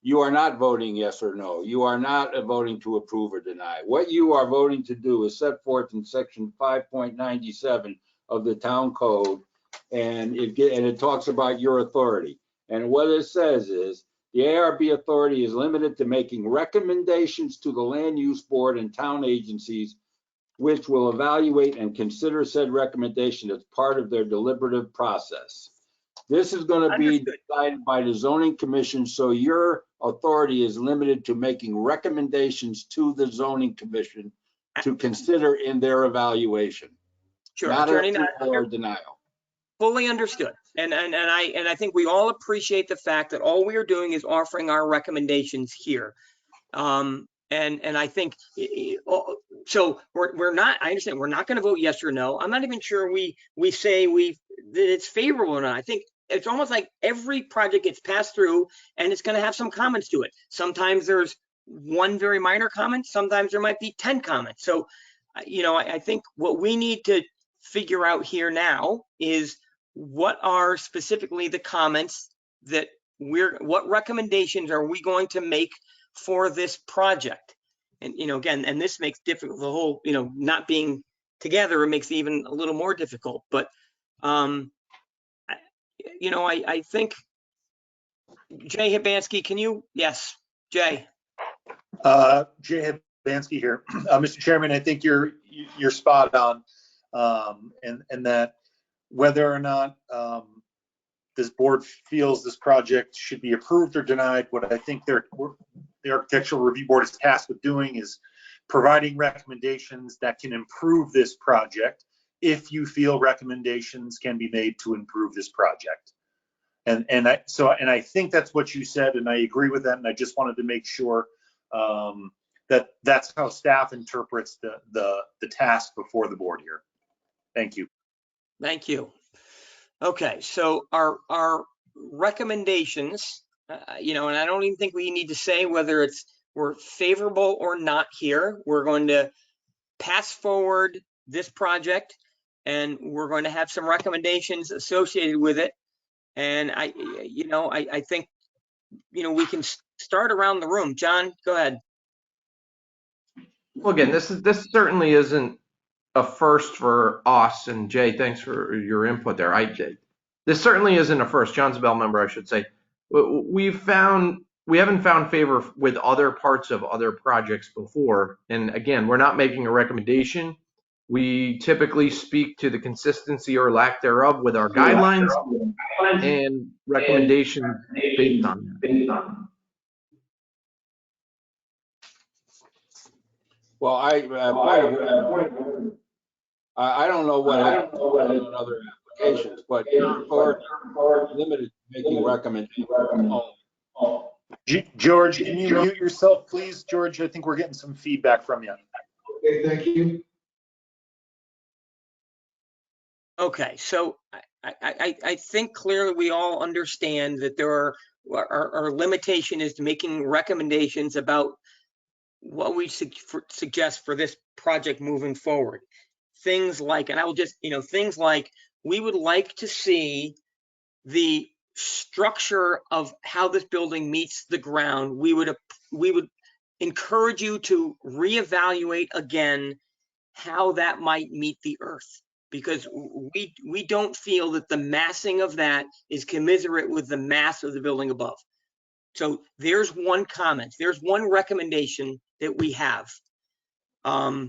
you are not voting yes or no. You are not voting to approve or deny. What you are voting to do is set forth in section 5.97 of the town code, and it talks about your authority. And what it says is the ARB authority is limited to making recommendations to the land use board and town agencies, which will evaluate and consider said recommendation as part of their deliberative process. This is going to be Understood. decided by the zoning commission, so your authority is limited to making recommendations to the zoning commission to consider in their evaluation. Sure, Not Attorney, approval or denial. fully understood. And I think we all appreciate the fact that all we are doing is offering our recommendations here. And I think, so we're not, I understand, we're not going to vote yes or no. I'm not even sure we say that it's favorable or not. I think it's almost like every project gets passed through and it's going to have some comments to it. Sometimes there's one very minor comment, sometimes there might be 10 comments. So, I think what we need to figure out here now is what are specifically the comments that what recommendations are we going to make for this project? And, again, and this makes difficult, the whole, not being together, it makes it even a little more difficult. But, I think, Jay Hibansky, can you, yes, Jay. Jay Hibansky here. Mr. Chairman, I think you're spot on. And that whether or not this board feels this project should be approved or denied, what I think the Architectural Review Board is tasked with doing is providing recommendations that can improve this project if you feel recommendations can be made to improve this project. And I think that's what you said, and I agree with that, and I just wanted to make sure that that's how staff interprets the task before the board here. Thank you. Thank you. Okay, so our recommendations, and I don't even think we need to say whether we're favorable or not here. We're going to pass forward this project, and we're going to have some recommendations associated with it. And I think, we can start around the room. John, go ahead. Well, again, this certainly isn't a first for us, and Jay, thanks for your input there. This certainly isn't a first. John's a Bell member, I should say. We haven't found favor with other parts of other projects before, and again, we're not making a recommendation. We typically speak to the consistency or lack thereof with our guidelines and recommendations based on that. Well, I don't know what happened in other applications, but we're limited to making recommendations. George, can you mute yourself, please? George, I think we're getting some feedback from you. Okay, thank you. Okay, so I think clearly we all understand that there our limitation is to making recommendations about what we suggest for this project moving forward. Things like, and I will just, things like, we would like to see the structure of how this building meets the ground. We would encourage you to reevaluate again how that might meet the earth, because we don't feel that the massing of that is commensurate with the mass of the building above. So there's one comment, there's one recommendation that we have. I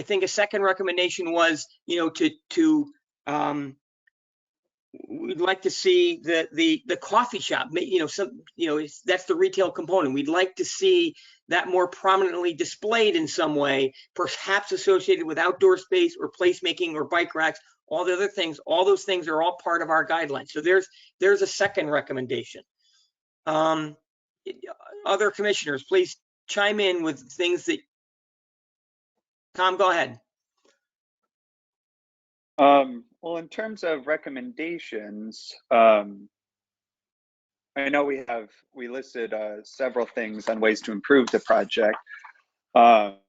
think a second recommendation was, we'd like to see the coffee shop, that's the retail component. We'd like to see that more prominently displayed in some way, perhaps associated with outdoor space or placemaking or bike racks, all the other things. All those things are all part of our guidelines. So there's a second recommendation. Other commissioners, please chime in with things that, Tom, go ahead. Well, in terms of recommendations, I know we listed several things on ways to improve the project, but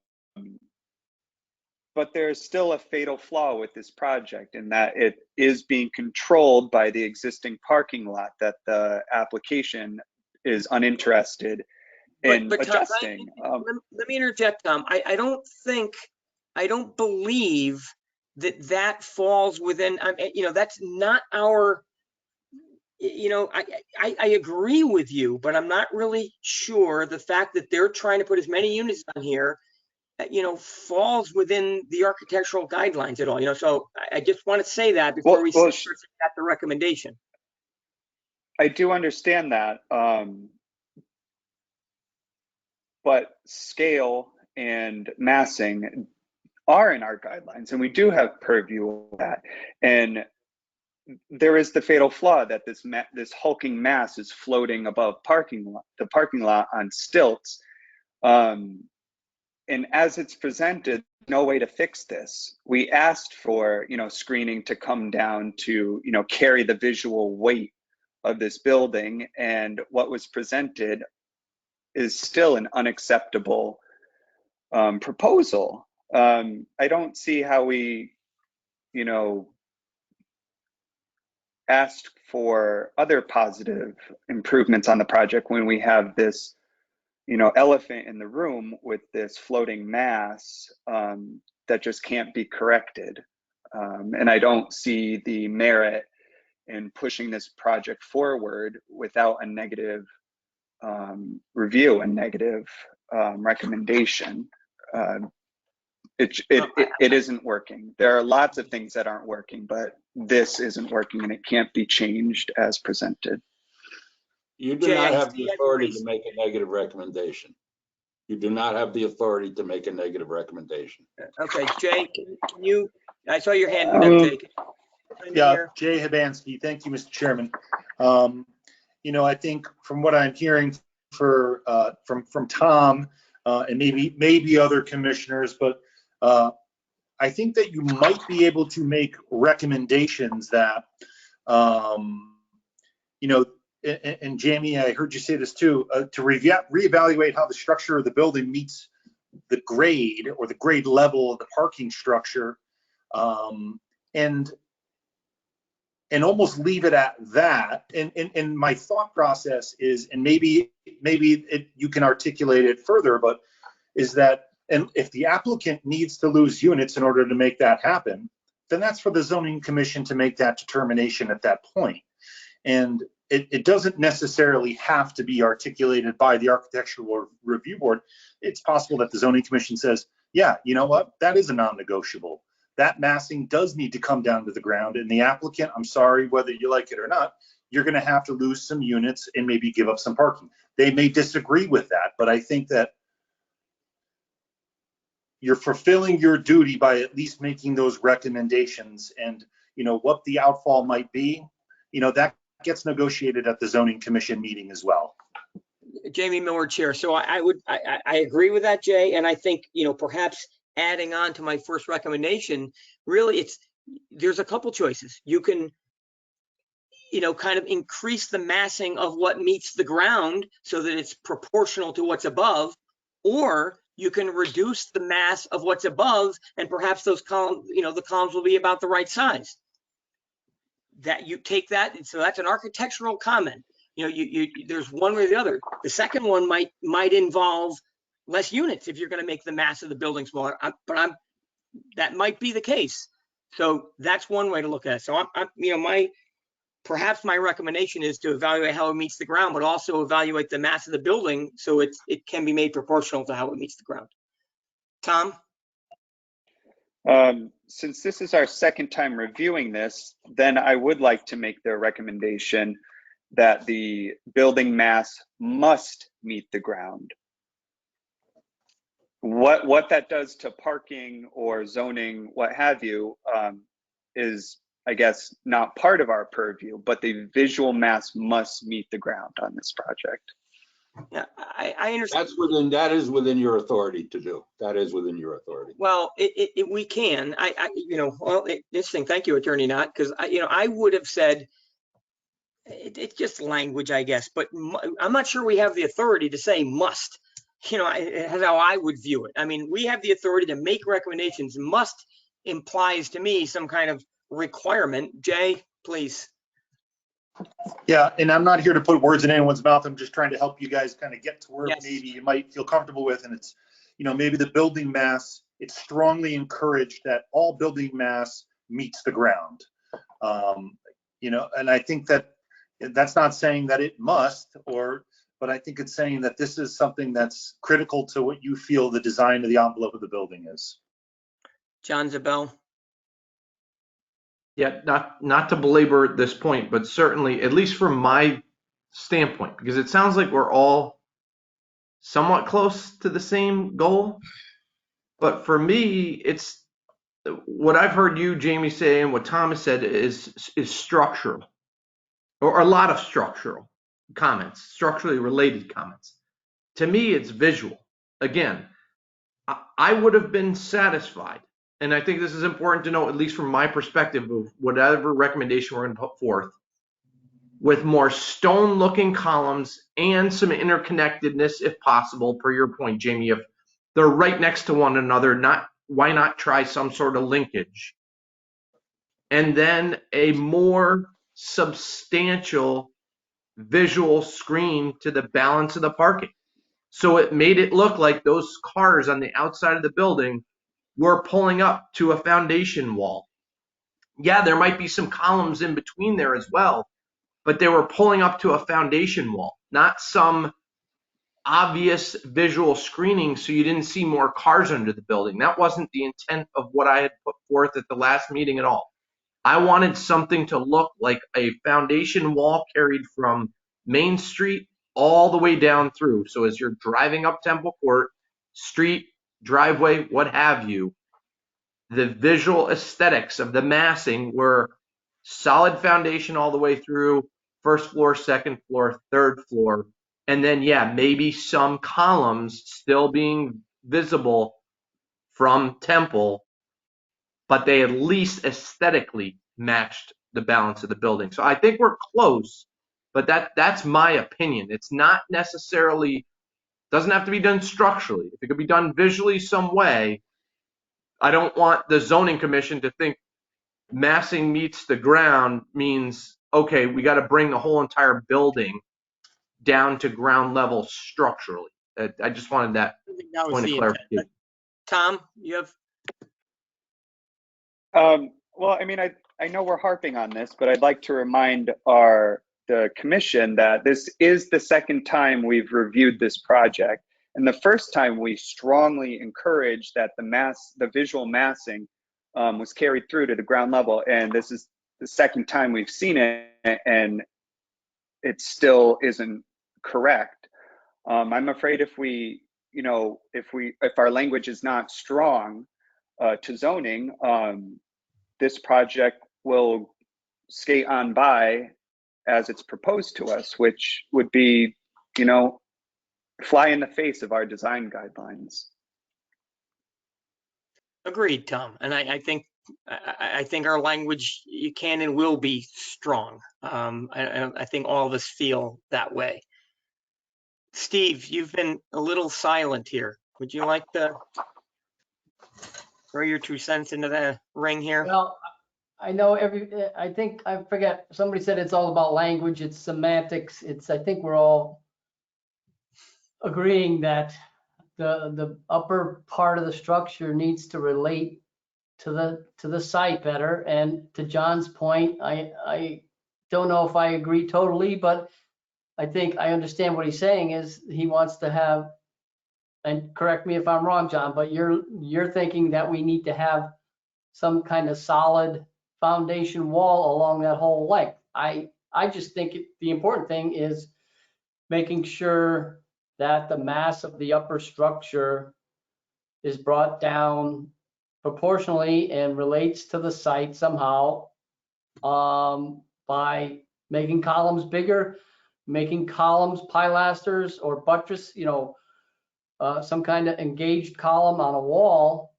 there's still a fatal flaw with this project in that it is being controlled by the existing parking lot that the application is uninterested in adjusting. Tom, let me interject, Tom. I don't believe that falls within, that's not our, I agree with you, but I'm not really sure the fact that they're trying to put as many units on here, falls within the architectural guidelines at all, so I just want to say that before we start at the recommendation. I do understand that, but scale and massing are in our guidelines, and we do have purview of that. And there is the fatal flaw that this hulking mass is floating above the parking lot on stilts. and as it's presented, no way to fix this. We asked for, screening to come down to, carry the visual weight of this building, and what was presented is still an unacceptable proposal. I don't see how we, asked for other positive improvements on the project when we have this, elephant in the room with this floating mass that just can't be corrected. And I don't see the merit in pushing this project forward without a negative review and negative recommendation. It isn't working. There are lots of things that aren't working, but this isn't working, and it can't be changed as presented. You do not have the authority to make a negative recommendation. You do not have the authority to make a negative recommendation. Okay, Jay, can you, I saw your hand up, Jay. Yeah, Jay Hibansky. Thank you, Mr. Chairman. I think from what I'm hearing from Tom and maybe other commissioners, but I think that you might be able to make recommendations that, and Jamie, I heard you say this too, to reevaluate how the structure of the building meets the grade or the grade level of the parking structure, and almost leave it at that. And my thought process is, and maybe you can articulate it further, but is that, and if the applicant needs to lose units in order to make that happen, then that's for the zoning commission to make that determination at that point. And it doesn't necessarily have to be articulated by the architectural review board. It's possible that the zoning commission says, yeah, you know what, that is a non-negotiable. That massing does need to come down to the ground, and the applicant, I'm sorry, whether you like it or not, you're going to have to lose some units and maybe give up some parking. They may disagree with that, but I think that you're fulfilling your duty by at least making those recommendations, and what the outfall might be, that gets negotiated at the zoning commission meeting as well. Jamie Miller, Chair. So I agree with that, Jay, and I think perhaps adding on to my first recommendation, really there's a couple choices. You can kind of increase the massing of what meets the ground so that it's proportional to what's above, or you can reduce the mass of what's above, and perhaps those columns, the columns will be about the right size. That you take that, so that's an architectural comment. There's one way or the other. The second one might involve less units if you're going to make the mass of the building smaller. That might be the case. So that's one way to look at it. So perhaps my recommendation is to evaluate how it meets the ground, but also evaluate the mass of the building so it can be made proportional to how it meets the ground. Tom? Since this is our second time reviewing this, then I would like to make the recommendation that the building mass must meet the ground. What that does to parking or zoning, what have you, is, I guess, not part of our purview, but the visual mass must meet the ground on this project. Yeah, I understand. That is within your authority to do. That is within your authority. Well, we can. Interesting. Thank you, Attorney Knott, because I would have said it's just language, I guess, but I'm not sure we have the authority to say must. That's how I would view it. I mean, we have the authority to make recommendations. Must implies to me some kind of requirement. Jay, please. Yeah, and I'm not here to put words in anyone's mouth. I'm just trying to help you guys kind of get to where Yes. maybe you might feel comfortable with. And it's, maybe the building mass, it's strongly encouraged that all building mass meets the ground. And I think that's not saying that it must, but I think it's saying that this is something that's critical to what you feel the design of the envelope of the building is. John Zabel. Yeah, not to belabor this point, but certainly, at least from my standpoint, because it sounds like we're all somewhat close to the same goal. But for me, it's what I've heard you, Jamie, say, and what Thomas said is structural, or a lot of structural comments, structurally related comments. To me, it's visual. Again, I would have been satisfied. And I think this is important to know, at least from my perspective of whatever recommendation we're going to put forth, with more stone looking columns and some interconnectedness if possible, per your point, Jamie. If they're right next to one another, why not try some sort of linkage? And then a more substantial visual screen to the balance of the parking. So it made it look like those cars on the outside of the building were pulling up to a foundation wall. Yeah, there might be some columns in between there as well, but they were pulling up to a foundation wall, not some obvious visual screening so you didn't see more cars under the building. That wasn't the intent of what I had put forth at the last meeting at all. I wanted something to look like a foundation wall carried from Main Street all the way down through. So as you're driving up Temple Court, street, driveway, what have you, the visual aesthetics of the massing were solid foundation all the way through, first floor, second floor, third floor, and then, yeah, maybe some columns still being visible from Temple, but they at least aesthetically matched the balance of the building. So I think we're close, but that's my opinion. It's not necessarily, doesn't have to be done structurally. If it could be done visually some way, I don't want the zoning commission to think massing meets the ground means, okay, we got to bring the whole entire building down to ground level structurally. I just wanted that I think that was point of the clarification. intent. Tom, you have? Well, I mean, I know we're harping on this, but I'd like to remind the commission that this is the second time we've reviewed this project. And the first time we strongly encouraged that the visual massing was carried through to the ground level. And this is the second time we've seen it, and it still isn't correct. I'm afraid if our language is not strong to zoning, this project will skate on by as it's proposed to us, which would be, fly in the face of our design guidelines. Agreed, Tom. And I think our language, you can and will be strong. I think all of us feel that way. Steve, you've been a little silent here. Would you like to throw your 2 cents into the ring here? Well, I know I forget, somebody said it's all about language, it's semantics. I think we're all agreeing that the upper part of the structure needs to relate to the site better. And to John's point, I don't know if I agree totally, but I think I understand what he's saying is he wants to have, and correct me if I'm wrong, John, but you're thinking that we need to have some kind of solid foundation wall along that whole length. I just think the important thing is making sure that the mass of the upper structure is brought down proportionally and relates to the site somehow, by making columns bigger, making columns pilasters or buttress, some kind of engaged column on a wall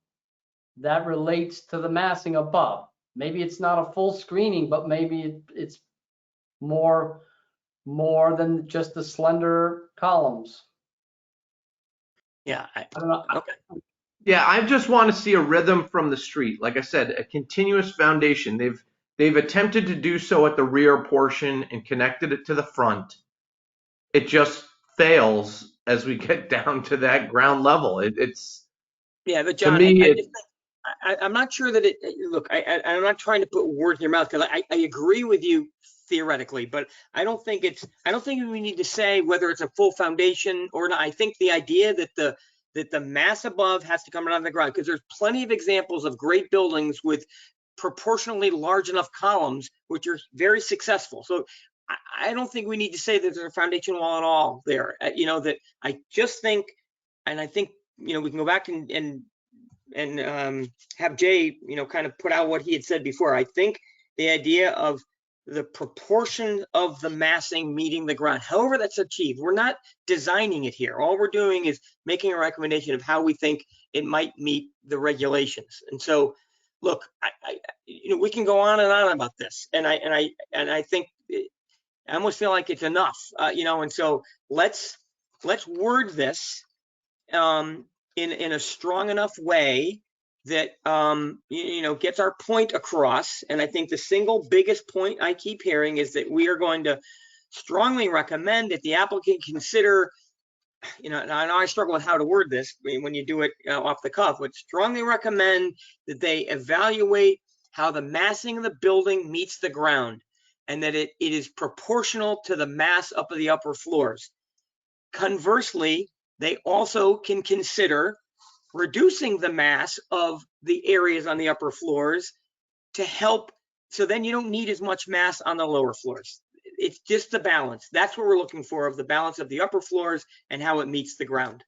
that relates to the massing above. Maybe it's not a full screening, but maybe it's more than just the slender columns. Yeah. I don't know. Okay. Yeah, I just want to see a rhythm from the street. Like I said, a continuous foundation. They've attempted to do so at the rear portion and connected it to the front. It just fails as we get down to that ground level. Yeah, but John, to me, I'm not sure that look, I'm not trying to put words in your mouth, because I agree with you theoretically, but I don't think we need to say whether it's a full foundation or not. I think the idea that the mass above has to come out of the ground, because there's plenty of examples of great buildings with proportionally large enough columns, which are very successful. So I don't think we need to say that there's a foundation wall at all there. That I just think, and I think, we can go back and have Jay, kind of put out what he had said before. I think the idea of the proportion of the massing meeting the ground, however that's achieved. We're not designing it here. All we're doing is making a recommendation of how we think it might meet the regulations. And so, look, we can go on and on about this, and I think I almost feel like it's enough, and so let's word this in a strong enough way that gets our point across. And I think the single biggest point I keep hearing is that we are going to strongly recommend that the applicant consider, and I know I struggle with how to word this when you do it off the cuff, but strongly recommend that they evaluate how the massing of the building meets the ground, and that it is proportional to the mass up of the upper floors. Conversely, they also can consider reducing the mass of the areas on the upper floors to help, so then you don't need as much mass on the lower floors. It's just the balance. That's what we're looking for, of the balance of the upper floors and how it meets the ground.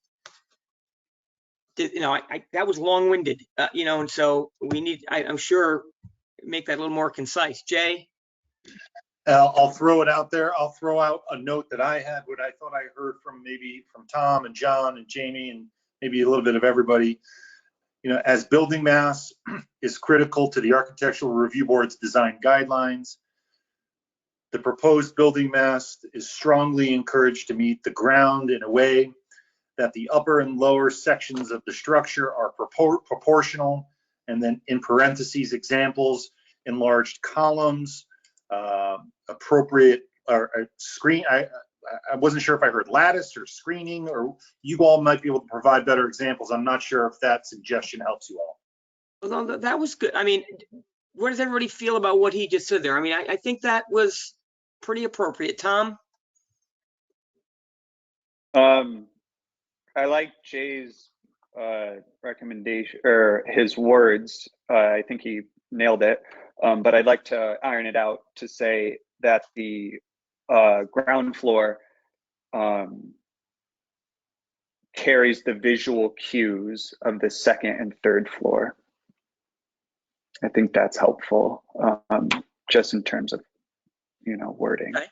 That was long-winded, and so we need, I'm sure, make that a little more concise. Jay? I'll throw it out there. I'll throw out a note that I had, what I thought I heard from Tom and John and Jamie and maybe a little bit of everybody. As building mass is critical to the Architectural Review Board's design guidelines, the proposed building mass is strongly encouraged to meet the ground in a way that the upper and lower sections of the structure are proportional, and then in parentheses, examples, enlarged columns, appropriate or screen. I wasn't sure if I heard lattice or screening, or you all might be able to provide better examples. I'm not sure if that suggestion helps you all. Well, that was good. I mean, where does everybody feel about what he just said there? I mean, I think that was pretty appropriate. Tom? I like Jay's recommendation, or his words. I think he nailed it. But I'd like to iron it out to say that the ground floor carries the visual cues of the second and third floor. I think that's helpful, just in terms of, wording. Okay.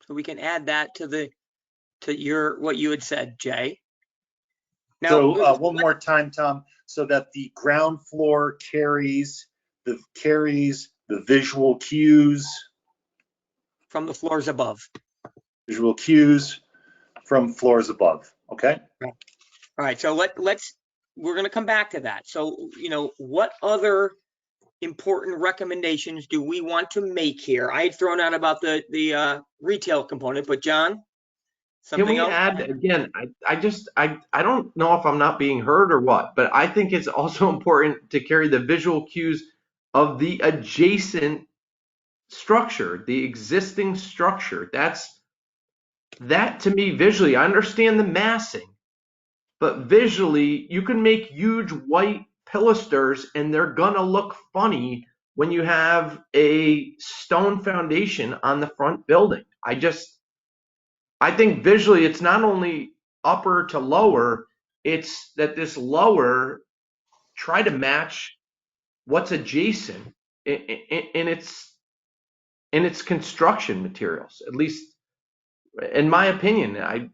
So we can add that to what you had said, Jay. Now, so one more time, Tom, so that the ground floor carries the visual cues from the floors above. Visual cues from floors above. Okay. All right. So we're going to come back to that. So, what other important recommendations do we want to make here? I had thrown out about the retail component, but John, something Can we else? add again? I don't know if I'm not being heard or what, but I think it's also important to carry the visual cues of the adjacent structure, the existing structure. That to me visually, I understand the massing, but visually you can make huge white pilasters and they're gonna look funny when you have a stone foundation on the front building. I think visually it's not only upper to lower, it's that this lower try to match what's adjacent in its construction materials. At least in my opinion, I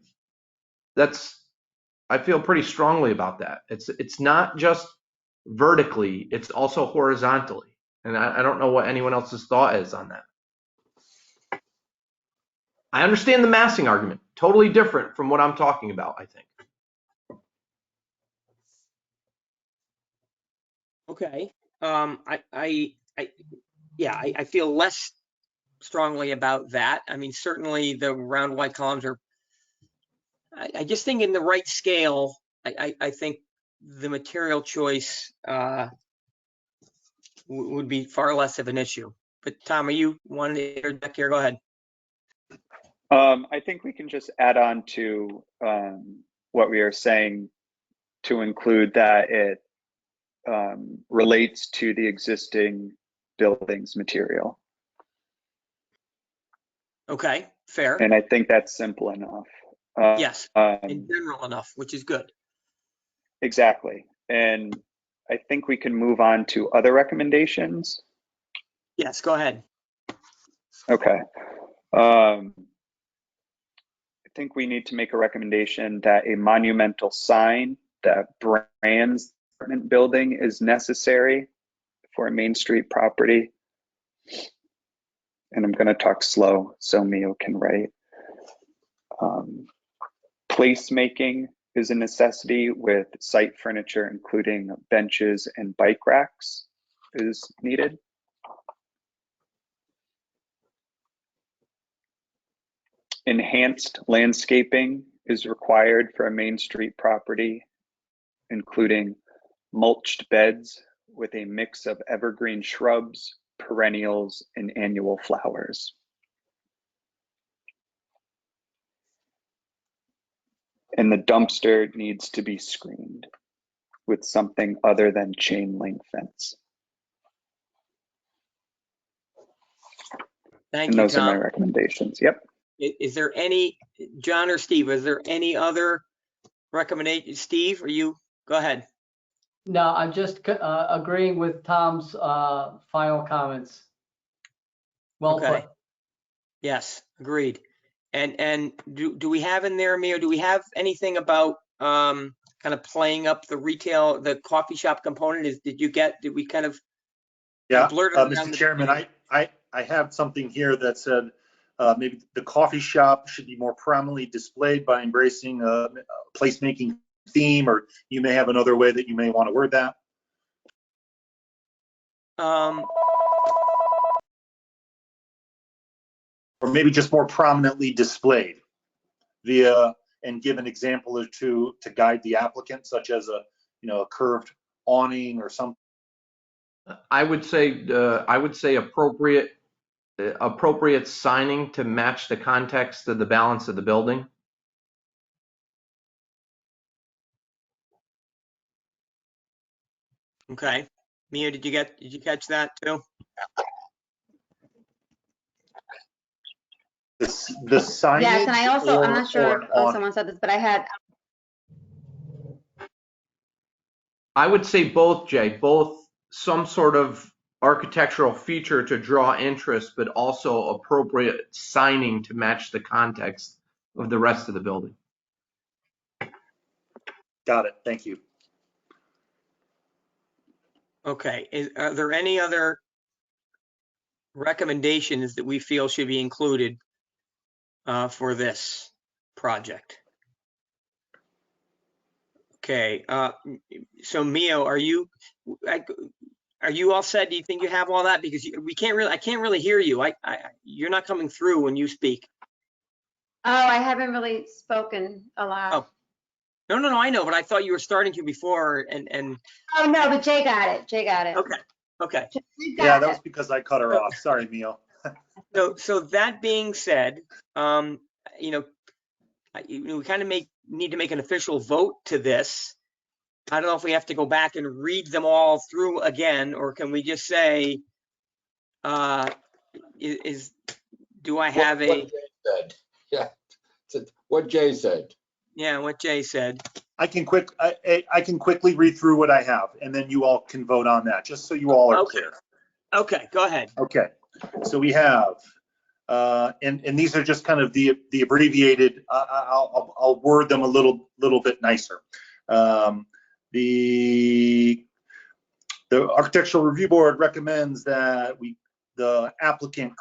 feel pretty strongly about that. It's not just vertically, it's also horizontally. And I don't know what anyone else's thought is on that. I understand the massing argument, totally different from what I'm talking about, I think. Okay. I feel less strongly about that. I mean, certainly the round white columns are, I just think in the right scale, I think the material choice would be far less of an issue. But Tom, are you wanting to interject here? Go ahead. I think we can just add on to what we are saying to include that it relates to the existing building's material. Okay, fair. And I think that's simple enough. Yes, in general enough, which is good. Exactly. And I think we can move on to other recommendations. Yes, go ahead. Okay. I think we need to make a recommendation that a monumental sign that brands the apartment building is necessary for a Main Street property. And I'm going to talk slow so Mio can write. Placemaking is a necessity with site furniture, including benches and bike racks, is needed. Enhanced landscaping is required for a Main Street property, including mulched beds with a mix of evergreen shrubs, perennials, and annual flowers. And the dumpster needs to be screened with something other than chain link fence. Thank And you, those are my Tom. recommendations. Yep. Is there any, John or Steve, is there any other recommendation? Steve, are you, go ahead. No, I'm just agreeing with Tom's final comments. Well Okay. put. Yes, agreed. And do we have in there, Mio, do we have anything about kind of playing up the retail, the coffee shop component? Did we kind of Yeah, blurted around Mr. the Chairman, beginning? I have something here that said maybe the coffee shop should be more prominently displayed by embracing a placemaking theme, or you may have another way that you may want to word that. Or maybe just more prominently displayed via, and give an example or two to guide the applicant, such as a curved awning or something. I would say appropriate signing to match the context of the balance of the building. Okay. Mio, did you catch that too? The signage. Yes, and I also, I'm not sure or awning. someone said this, but I would say both, Jay, both some sort of architectural feature to draw interest, but also appropriate signing to match the context of the rest of the building. Got it. Thank you. Okay. Are there any other recommendations that we feel should be included for this project? Okay. So Mio, are you all set? Do you think you have all that? Because I can't really hear you. You're not coming through when you speak. oh, I haven't really spoken a lot. Oh. No, I know, but I thought you were starting to before and. Oh, no, but Jay got it. Jay got it. Okay. Yeah, that was because I cut her off. Sorry, Mio. So that being said, we kind of need to make an official vote to this. I don't know if we have to go back and read them all through again, or can we just say, do I have What Jay said. Yeah, what Jay said. Yeah, what Jay said. I can quickly read through what I have, and then you all can vote on that, just so you all are clear. Okay, go ahead. Okay, so we have, and these are just kind of the abbreviated. I'll word them a little bit nicer. The Architectural Review Board recommends that the applicant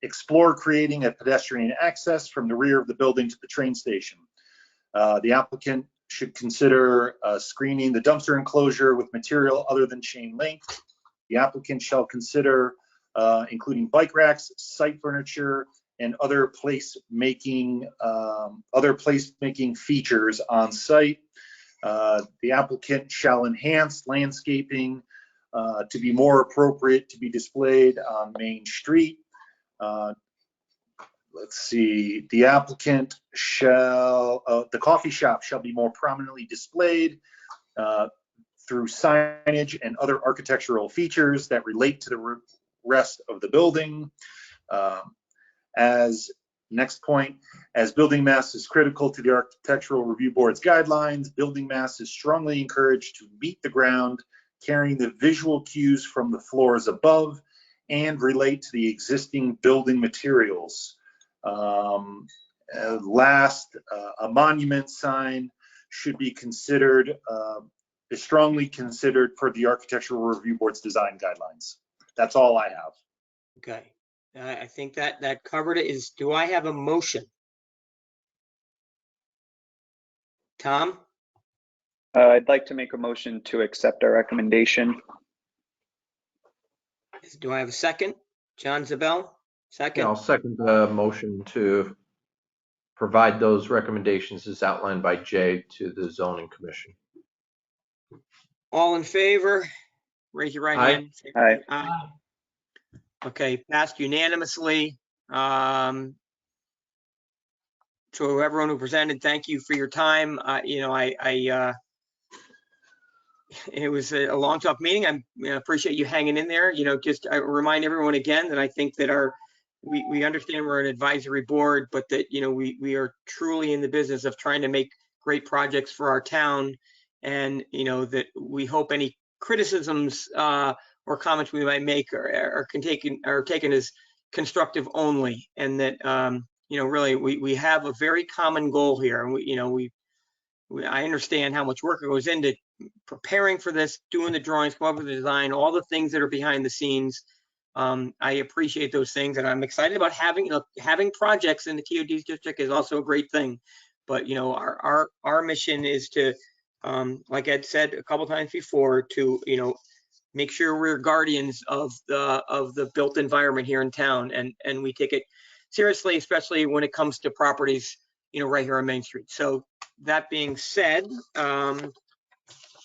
explore creating a pedestrian access from the rear of the building to the train station. The applicant should consider screening the dumpster enclosure with material other than chain link. The applicant shall consider including bike racks, site furniture, and other place-making features on site. The applicant shall enhance landscaping to be more appropriate to be displayed on Main Street. Let's see, the applicant the coffee shop shall be more prominently displayed through signage and other architectural features that relate to the rest of the building. Next point, as building mass is critical to the Architectural Review Board's guidelines, building mass is strongly encouraged to meet the ground, carrying the visual cues from the floors above and relate to the existing building materials. Last, a monument sign should be considered, is strongly considered for the Architectural Review Board's design guidelines. That's all I have. Okay, I think that covered it. Do I have a motion? Tom? I'd like to make a motion to accept our recommendation. Do I have a second? John Zabel, second. Yeah, I'll second the motion to provide those recommendations as outlined by Jay to the zoning commission. All in favor? Raise your right Aye. hand. Aye. Aye. Okay, passed unanimously. To everyone who presented, thank you for your time. It was a long, tough meeting. I appreciate you hanging in there. Just I remind everyone again that I think that we understand we're an advisory board, but that, we are truly in the business of trying to make great projects for our town. And, that we hope any criticisms or comments we might make are taken as constructive only. And that, really we have a very common goal here. And I understand how much work goes into preparing for this, doing the drawings, come up with the design, all the things that are behind the scenes. I appreciate those things, and I'm excited about having projects in the TOD district is also a great thing. But our mission is to, like Ed said a couple times before, to make sure we're guardians of the built environment here in town, and we take it seriously, especially when it comes to properties right here on Main Street. So that being said,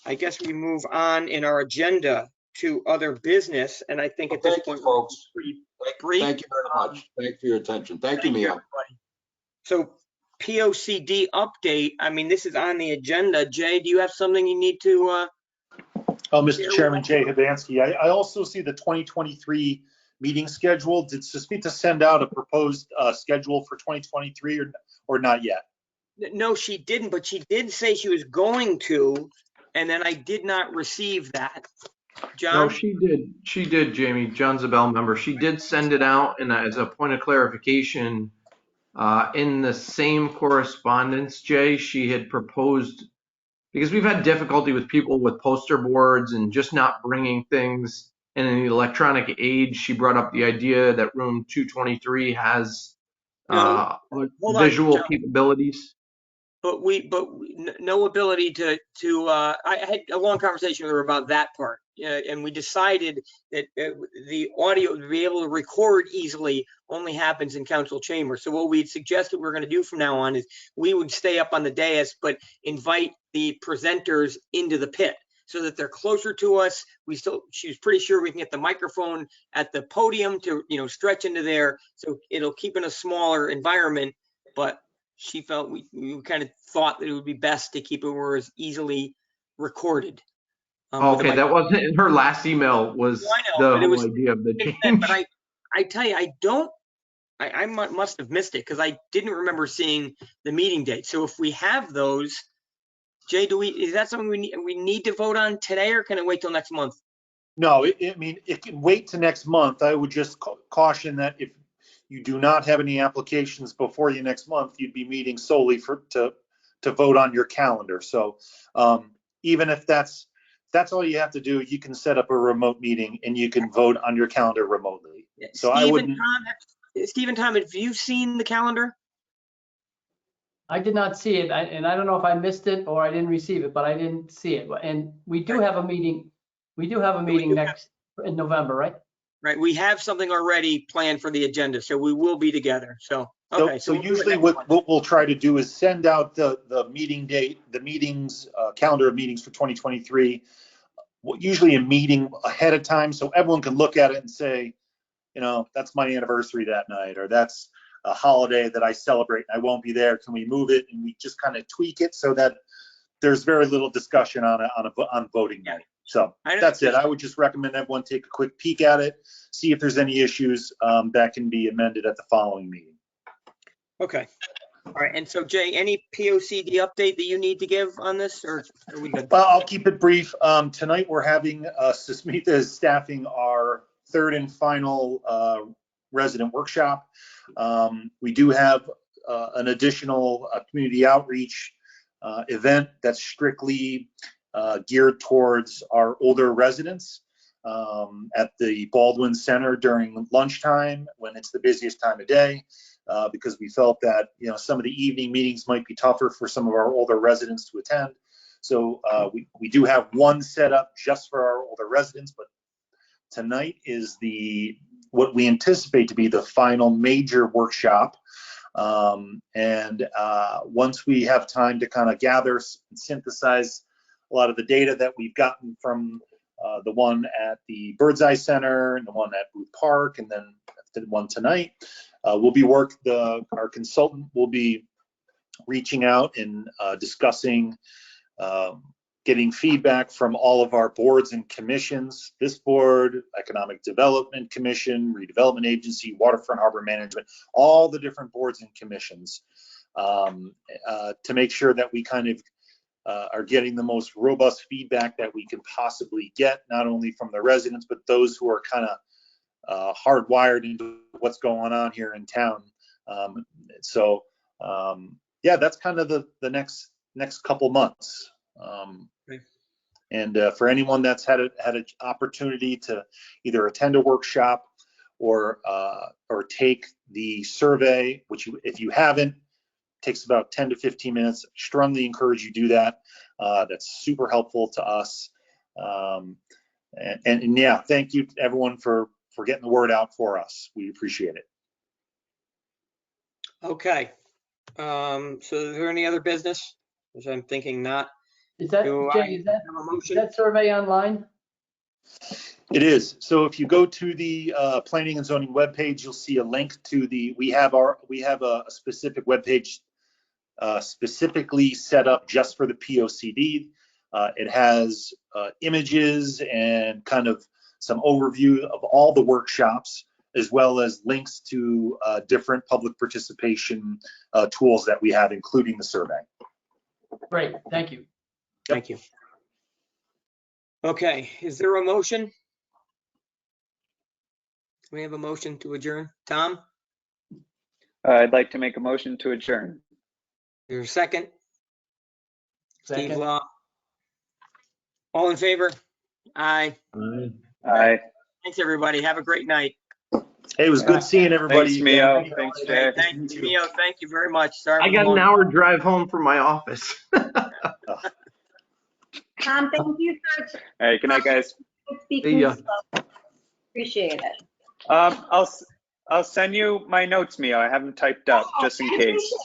I guess we move on in our agenda to other business, and I think at this point, folks. pretty brief. Thank you very much. Thank you for your attention. Thank you, Mia. So POCD update. I mean, this is on the agenda. Jay, do you have something you need to? Mr. Chairman, Jay Hibansky. I also see the 2023 meeting schedule. Did Suspita send out a proposed schedule for 2023 or not yet? No, she didn't, but she did say she was going to, and then I did not receive that. John? No, she did. She did, Jamie. John's a Bell member. She did send it out, and as a point of clarification, in the same correspondence, Jay, she had proposed, because we've had difficulty with people with poster boards and just not bringing things. And in the electronic age, she brought up the idea that room 223 has visual capabilities. But no ability to I had a long conversation with her about that part, and we decided that the audio to be able to record easily only happens in council chamber. So what we'd suggested we're going to do from now on is we would stay up on the dais, but invite the presenters into the pit so that they're closer to us. She was pretty sure we can get the microphone at the podium to stretch into there, so it'll keep in a smaller environment, but she felt we kind of thought that it would be best to keep it where it was easily recorded. Okay, that wasn't in her last email. Was the whole idea of the change? But I tell you, I must have missed it because I didn't remember seeing the meeting date. So if we have those, Jay, is that something we need to vote on today, or can it wait till next month? No, it can wait to next month. I would just caution that if you do not have any applications before you next month, you'd be meeting solely to vote on your calendar. So even if that's all you have to do, you can set up a remote meeting and you can vote on your calendar remotely. So I wouldn't. Stephen, Tom, have you seen the calendar? I did not see it, and I don't know if I missed it or I didn't receive it, but I didn't see it. And we do have a meeting. We do have a meeting in November, right? Right, we have something already planned for the agenda, so we will be together. So, okay. So usually what we'll try to do is send out the meeting date, the meetings, calendar of meetings for 2023, usually a meeting ahead of time, so everyone can look at it and say, that's my anniversary that night, or that's a holiday that I celebrate and I won't be there. Can we move it? And we just kind of tweak it so that there's very little discussion on voting night. So that's it. I would just recommend everyone take a quick peek at it, see if there's any issues that can be amended at the following meeting. Okay. All right. And so, Jay, any POCD update that you need to give on this, or are we good? Well, I'll keep it brief. Tonight we're having Susmita is staffing our third and final resident workshop. We do have an additional community outreach event that's strictly geared towards our older residents at the Baldwin Center during lunchtime when it's the busiest time of day, because we felt that, you know, some of the evening meetings might be tougher for some of our older residents to attend. So we do have one set up just for our older residents, but tonight is what we anticipate to be the final major workshop. And once we have time to kind of gather and synthesize a lot of the data that we've gotten from the one at the Bird's Eye Center and the one at Booth Park, and then the one tonight, our consultant will be reaching out and discussing getting feedback from all of our boards and commissions, this board, Economic Development Commission, Redevelopment Agency, Waterfront Harbor Management, all the different boards and commissions, to make sure that we kind of are getting the most robust feedback that we can possibly get, not only from the residents, but those who are kind of hardwired into what's going on here in town. Yeah, that's kind of the next couple months. And for anyone that's had an opportunity to either attend a workshop or take the survey, which if you haven't, takes about 10 to 15 minutes. Strongly encourage you do that. That's super helpful to us. And yeah, thank you to everyone for getting the word out for us. We appreciate it. Okay. So is there any other business? Which I'm thinking not. Is that, Do Jay, I is that, have a is motion? that survey online? It is. So if you go to the planning and zoning webpage, you'll see a link to we have a specific webpage specifically set up just for the POCD. It has images and kind of some overview of all the workshops, as well as links to different public participation tools that we have, including the survey. Great, thank you. Thank you. Okay, is there a motion? We have a motion to adjourn. Tom, I'd like to make a motion to adjourn. your second. Steve Second. Law. All in favor? Aye. Aye. Thanks, everybody. Have a great night. Hey, it was good seeing everybody. Thanks, Mio. again. Thanks, Jay. Thank you, Mio. Thank you very much. Sorry I for the got an long- hour drive home from my office. Tom, thank you for Hey, good night, guys. See speaking. ya. So appreciate it. I'll send you my notes, Mio. I have them typed up just in I case. appreciate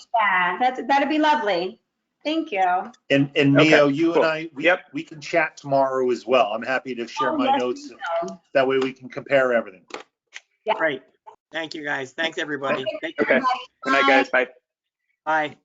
that. That'd be lovely. Thank you. And Mio, Okay, you cool. and I, we can chat tomorrow as well. I'm happy to share Oh, my yes, notes. we will. That way we can compare everything. Great. Thank you, guys. Thanks, everybody. Take care. Okay. Good night, guys. Bye. Bye.